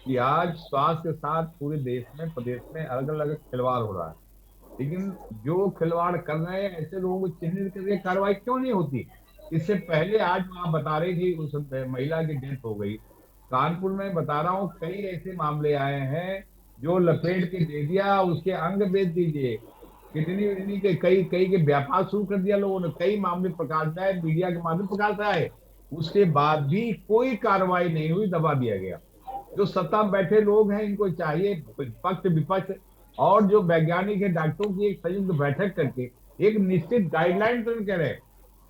कि आज स्वास्थ्य के साथ पूरे देश में, प्रदेश में अलग अलग खिलवाड़ हो रहा है, लेकिन जो खिलवाड़ कर रहे हैं ऐसे लोगों को चिन्हित करके कार्रवाई क्यों नहीं होती? इससे पहले आज वहां बता रही थी उस महिला की डेथ हो गई कानपुर में, बता रहा हूँ कई ऐसे मामले आए हैं जो लपेट के दे दिया, उसके अंग बेच दीजिए, किडनी के कई के व्यापार शुरू कर दिया लोगों ने, कई मामले प्रकाश आए, मीडिया के माध्यम प्रकाश आए, उसके बाद भी कोई कार्रवाई नहीं हुई, दबा दिया गया। जो सत्ता में बैठे लोग हैं इनको चाहिए पक्ष विपक्ष और जो वैज्ञानिक है डॉक्टरों की एक संयुक्त बैठक करके एक निश्चित गाइडलाइन तो कह रहे हैं,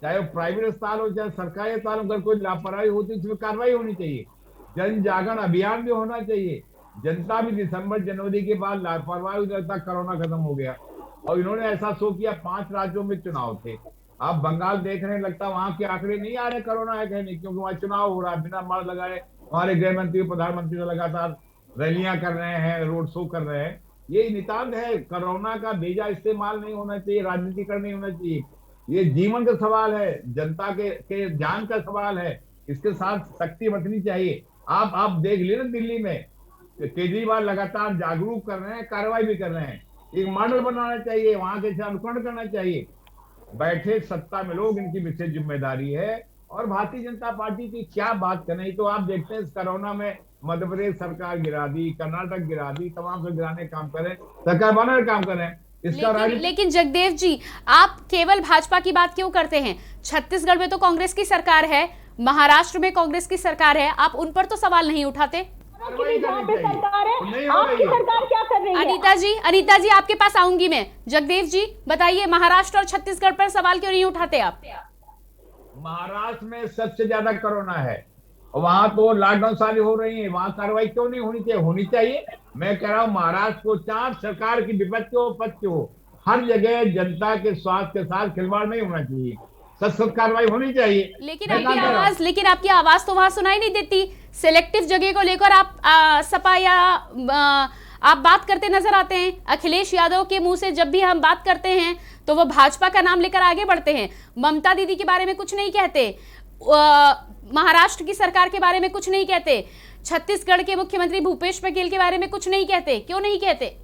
चाहे वो प्राइवेट अस्पताल हो चाहे सरकारी अस्पताल, अगर कोई लापरवाही होती है उसमें कार्रवाई होनी चाहिए। जन जागरण अभियान भी होना चाहिए। जनता भी दिसंबर जनवरी के बाद लापरवाही तक कोरोना खत्म हो गया और इन्होंने ऐसा शो किया। 5 राज्यों में चुनाव थे, आप बंगाल देख रहे हैं, लगता वहां के आंकड़े नहीं आ रहे कोरोना है कहीं नहीं, क्योंकि वहां चुनाव हो रहा है, बिना मार लगाए हमारे गृह मंत्री प्रधानमंत्री लगातार रैलियां कर रहे हैं, रोड शो कर रहे हैं। ये नितांत है, कोरोना का बेजा इस्तेमाल नहीं होना चाहिए, राजनीतिकरण नहीं होना चाहिए। ये जीवन का सवाल है, जनता के जान का सवाल है, इसके साथ सख्ती बरतनी चाहिए। आप देख लीजिए ना दिल्ली में केजरीवाल लगातार जागरूक कर रहे हैं, कार्रवाई भी कर रहे हैं। एक मॉडल बनाना चाहिए, वहां के अनुकरण करना चाहिए। बैठे सत्ता में लोग, इनकी विशेष जिम्मेदारी है। और भारतीय जनता पार्टी की क्या बात करें, तो आप देखते हैं इस कोरोना में मध्य प्रदेश सरकार गिरा दी, कर्नाटक गिरा दी, तमाम से गिराने काम करें, सरकार बनाने काम करें। लेकिन जगदेव जी आप केवल भाजपा की बात क्यों करते हैं? छत्तीसगढ़ में तो कांग्रेस की सरकार है, महाराष्ट्र में कांग्रेस की सरकार है, आप उन पर तो सवाल नहीं उठाते? सरकार है, आपकी सरकार क्या कर रही है? अनीता जी आपके पास आऊंगी मैं। जगदेव जी बताइए, महाराष्ट्र और छत्तीसगढ़ पर सवाल क्यों नहीं उठाते आप? महाराष्ट्र में सबसे ज्यादा कोरोना है, वहां तो लॉकडाउन सारी हो रही है, वहां कार्रवाई क्यों नहीं होनी चाहिए? होनी चाहिए। मैं कह रहा हूँ महाराष्ट्र को, चाहे सरकार की विपक्ष हो पक्ष हो, हर जगह जनता के स्वास्थ्य के साथ खिलवाड़ नहीं होना चाहिए, सख्त कार्रवाई होनी चाहिए। लेकिन आपकी आवाज तो वहां सुनाई नहीं देती। सिलेक्टिव जगह को लेकर आप सपा या आप बात करते नजर आते हैं। अखिलेश यादव के मुंह से जब भी हम बात करते हैं तो वो भाजपा का नाम लेकर आगे बढ़ते हैं। ममता दीदी के बारे में कुछ नहीं कहते, महाराष्ट्र की सरकार के बारे में कुछ नहीं कहते, छत्तीसगढ़ के मुख्यमंत्री भूपेश बघेल के बारे में कुछ नहीं कहते। क्यों नहीं कहते?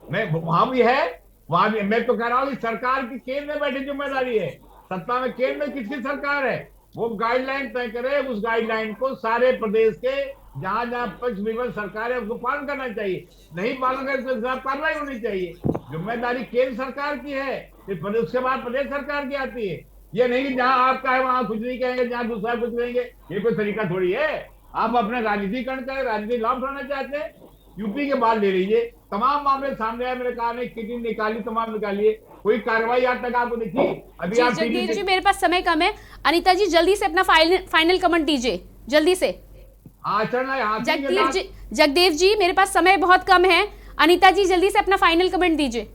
वहां भी है, वहां भी। मैं तो कह रहा हूँ सरकार की केंद्र में बैठी जिम्मेदारी है, सत्ता में केंद्र में किसकी सरकार है, वो गाइडलाइन तय करे, उस गाइडलाइन को सारे प्रदेश के जहां जहां पक्ष विपक्ष सरकार है उसको पालन करना चाहिए। नहीं पालन करे तो कार्रवाई होनी चाहिए। जिम्मेदारी केंद्र सरकार की है, फिर उसके बाद प्रदेश सरकार की आती है। ये नहीं कि जहां आपका है वहां कुछ नहीं कहेंगे, जहां दूसरा कुछ कहेंगे, ये कोई तरीका थोड़ी है। आप अपने राजनीतिकरण करें, राजनीति लाभ उठाना चाहते हैं, यूपी के बाद ले लीजिए, तमाम मामले सामने आए, मैंने कहा नहीं किडनी निकाली, तमाम निकालिए, कोई कार्रवाई आज तक आपको दिखी? अभी आप जगदीश जी मेरे पास समय कम है, अनीता जी जल्दी से अपना फाइनल कमेंट दीजिए, जल्दी से। जगदेव जी मेरे पास समय बहुत कम है, अनीता जी जल्दी से अपना फाइनल कमेंट दीजिए।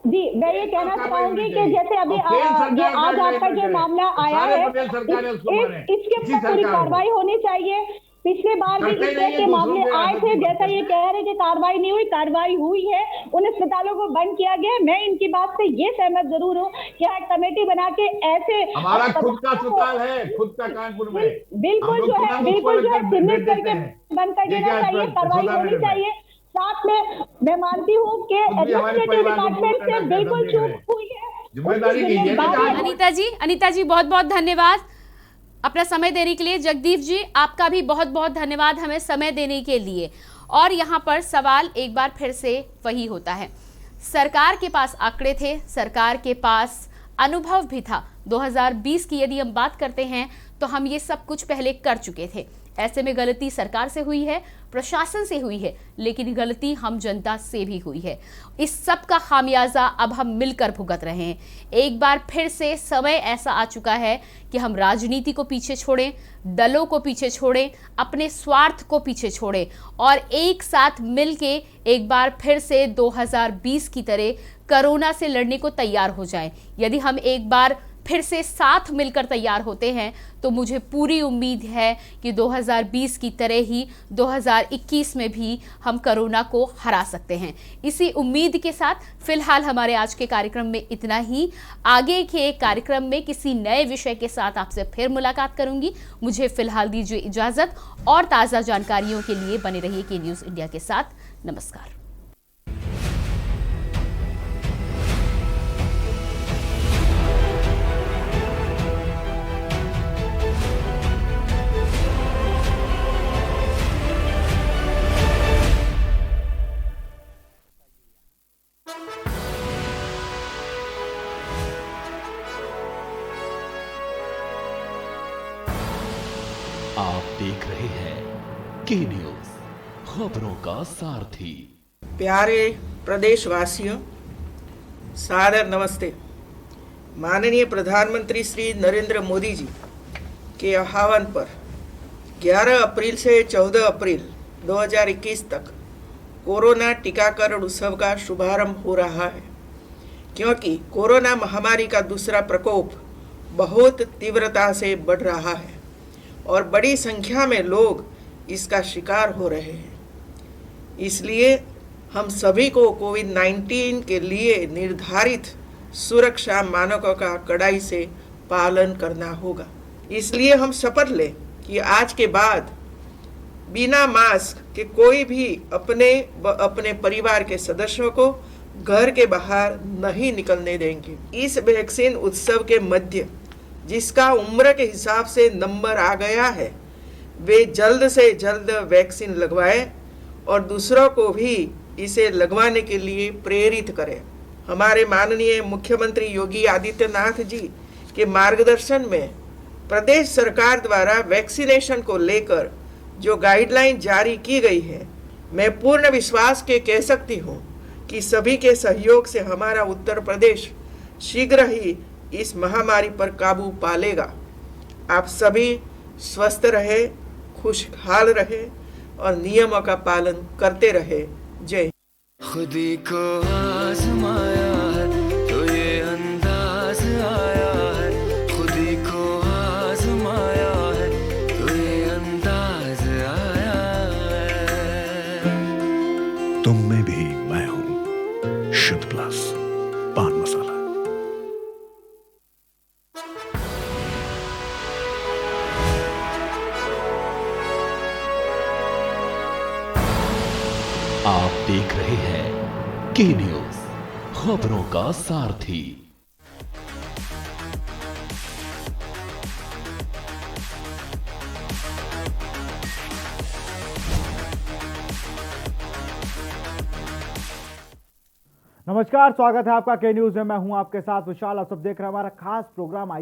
जी मैं ये कहना चाहूंगी कि जैसे अभी आज आपका जो मामला आया है इसके ऊपर पूरी कार्रवाई होनी चाहिए। पिछले बार भी इस तरह के मामले आए थे, जैसा ये कह रहे कि कार्रवाई नहीं हुई, कार्रवाई हुई है, उन अस्पतालों को बंद किया गया। मैं इनकी बात से ये सहमत जरूर हूँ कि एक कमेटी बना के ऐसे हमारा खुद का अस्पताल है, खुद का कानपुर में, बिल्कुल जो है चिन्हित करके बंद कर देना चाहिए, कार्रवाई होनी चाहिए। साथ में मैं मानती हूँ कि एडमिनिस्ट्रेटिव डिपार्टमेंट से बिल्कुल चूक हुई है। अनीता जी बहुत बहुत धन्यवाद अपना समय देने के लिए। जगदीप जी आपका भी बहुत बहुत धन्यवाद हमें समय देने के लिए। और यहाँ पर सवाल एक बार फिर से वही होता है, सरकार के पास आंकड़े थे, सरकार के पास अनुभव भी था। 2020 की यदि हम बात करते हैं तो हम ये सब कुछ पहले कर चुके थे। ऐसे में गलती सरकार से हुई है, प्रशासन से हुई है, लेकिन गलती हम जनता से भी हुई है। इस सब का खामियाजा अब हम मिलकर भुगत रहे हैं। एक बार फिर से समय ऐसा आ चुका है कि हम राजनीति को पीछे छोड़ें, दलों को पीछे छोड़ें, अपने स्वार्थ को पीछे छोड़ें और एक साथ मिलके एक बार फिर से 2020 की तरह कोरोना से लड़ने को तैयार हो जाएं। यदि हम एक बार फिर से साथ मिलकर तैयार होते हैं तो मुझे पूरी उम्मीद है कि 2020 की तरह ही 2021 में भी हम कोरोना को हरा सकते हैं। इसी उम्मीद के साथ फिलहाल हमारे आज के कार्यक्रम में इतना ही। आगे के कार्यक्रम में किसी नए विषय के साथ आपसे फिर मुलाकात करूंगी। मुझे फिलहाल दीजिए इजाजत और ताज़ा जानकारियों के लिए बने रहिए के न्यूज़ इंडिया के साथ। नमस्कार। आप देख रहे हैं के न्यूज, खबरों का सारथी। प्यारे प्रदेशवासियों, सादर नमस्ते। माननीय प्रधानमंत्री श्री नरेंद्र मोदी जी के आह्वान पर 11 अप्रैल से 14 अप्रैल 2021 तक कोरोना टीकाकरण उत्सव का शुभारंभ हो रहा है, क्योंकि कोरोना महामारी का दूसरा प्रकोप बहुत तीव्रता से बढ़ रहा है और बड़ी संख्या में लोग इसका शिकार हो रहे हैं। इसलिए हम सभी को कोविड-19 के लिए निर्धारित सुरक्षा मानकों का कड़ाई से पालन करना होगा। इसलिए हम शपथ लें कि आज के बाद बिना मास्क के कोई भी अपने परिवार के सदस्यों को घर के बाहर नहीं निकलने देंगे। इस वैक्सीन उत्सव के मध्य जिसका उम्र के हिसाब से नंबर आ गया है, वे जल्द से जल्द वैक्सीन लगवाएं और दूसरों को भी इसे लगवाने के लिए प्रेरित करें। हमारे माननीय मुख्यमंत्री योगी आदित्यनाथ जी के मार्गदर्शन में प्रदेश सरकार द्वारा वैक्सीनेशन को लेकर जो गाइडलाइन जारी की गई है, मैं पूर्ण विश्वास के कह सकती हूँ कि सभी के सहयोग से हमारा उत्तर प्रदेश शीघ्र ही इस महामारी पर काबू पा लेगा। आप सभी स्वस्थ रहे, खुशहाल रहे और नियमों का पालन करते रहे। जय। खुदी को आजमाया है तो ये अंदाज आया है, खुदी को आजमाया है तो ये अंदाज आया है। तुम में भी मैं हूं, शुद्ध प्लस पान मसाला। आप देख रहे हैं के न्यूज, खबरों का सारथी। नमस्कार, स्वागत है आपका के न्यूज में। मैं हूं आपके साथ विशाल। आप सब देख रहे हैं हमारा खास प्रोग्राम।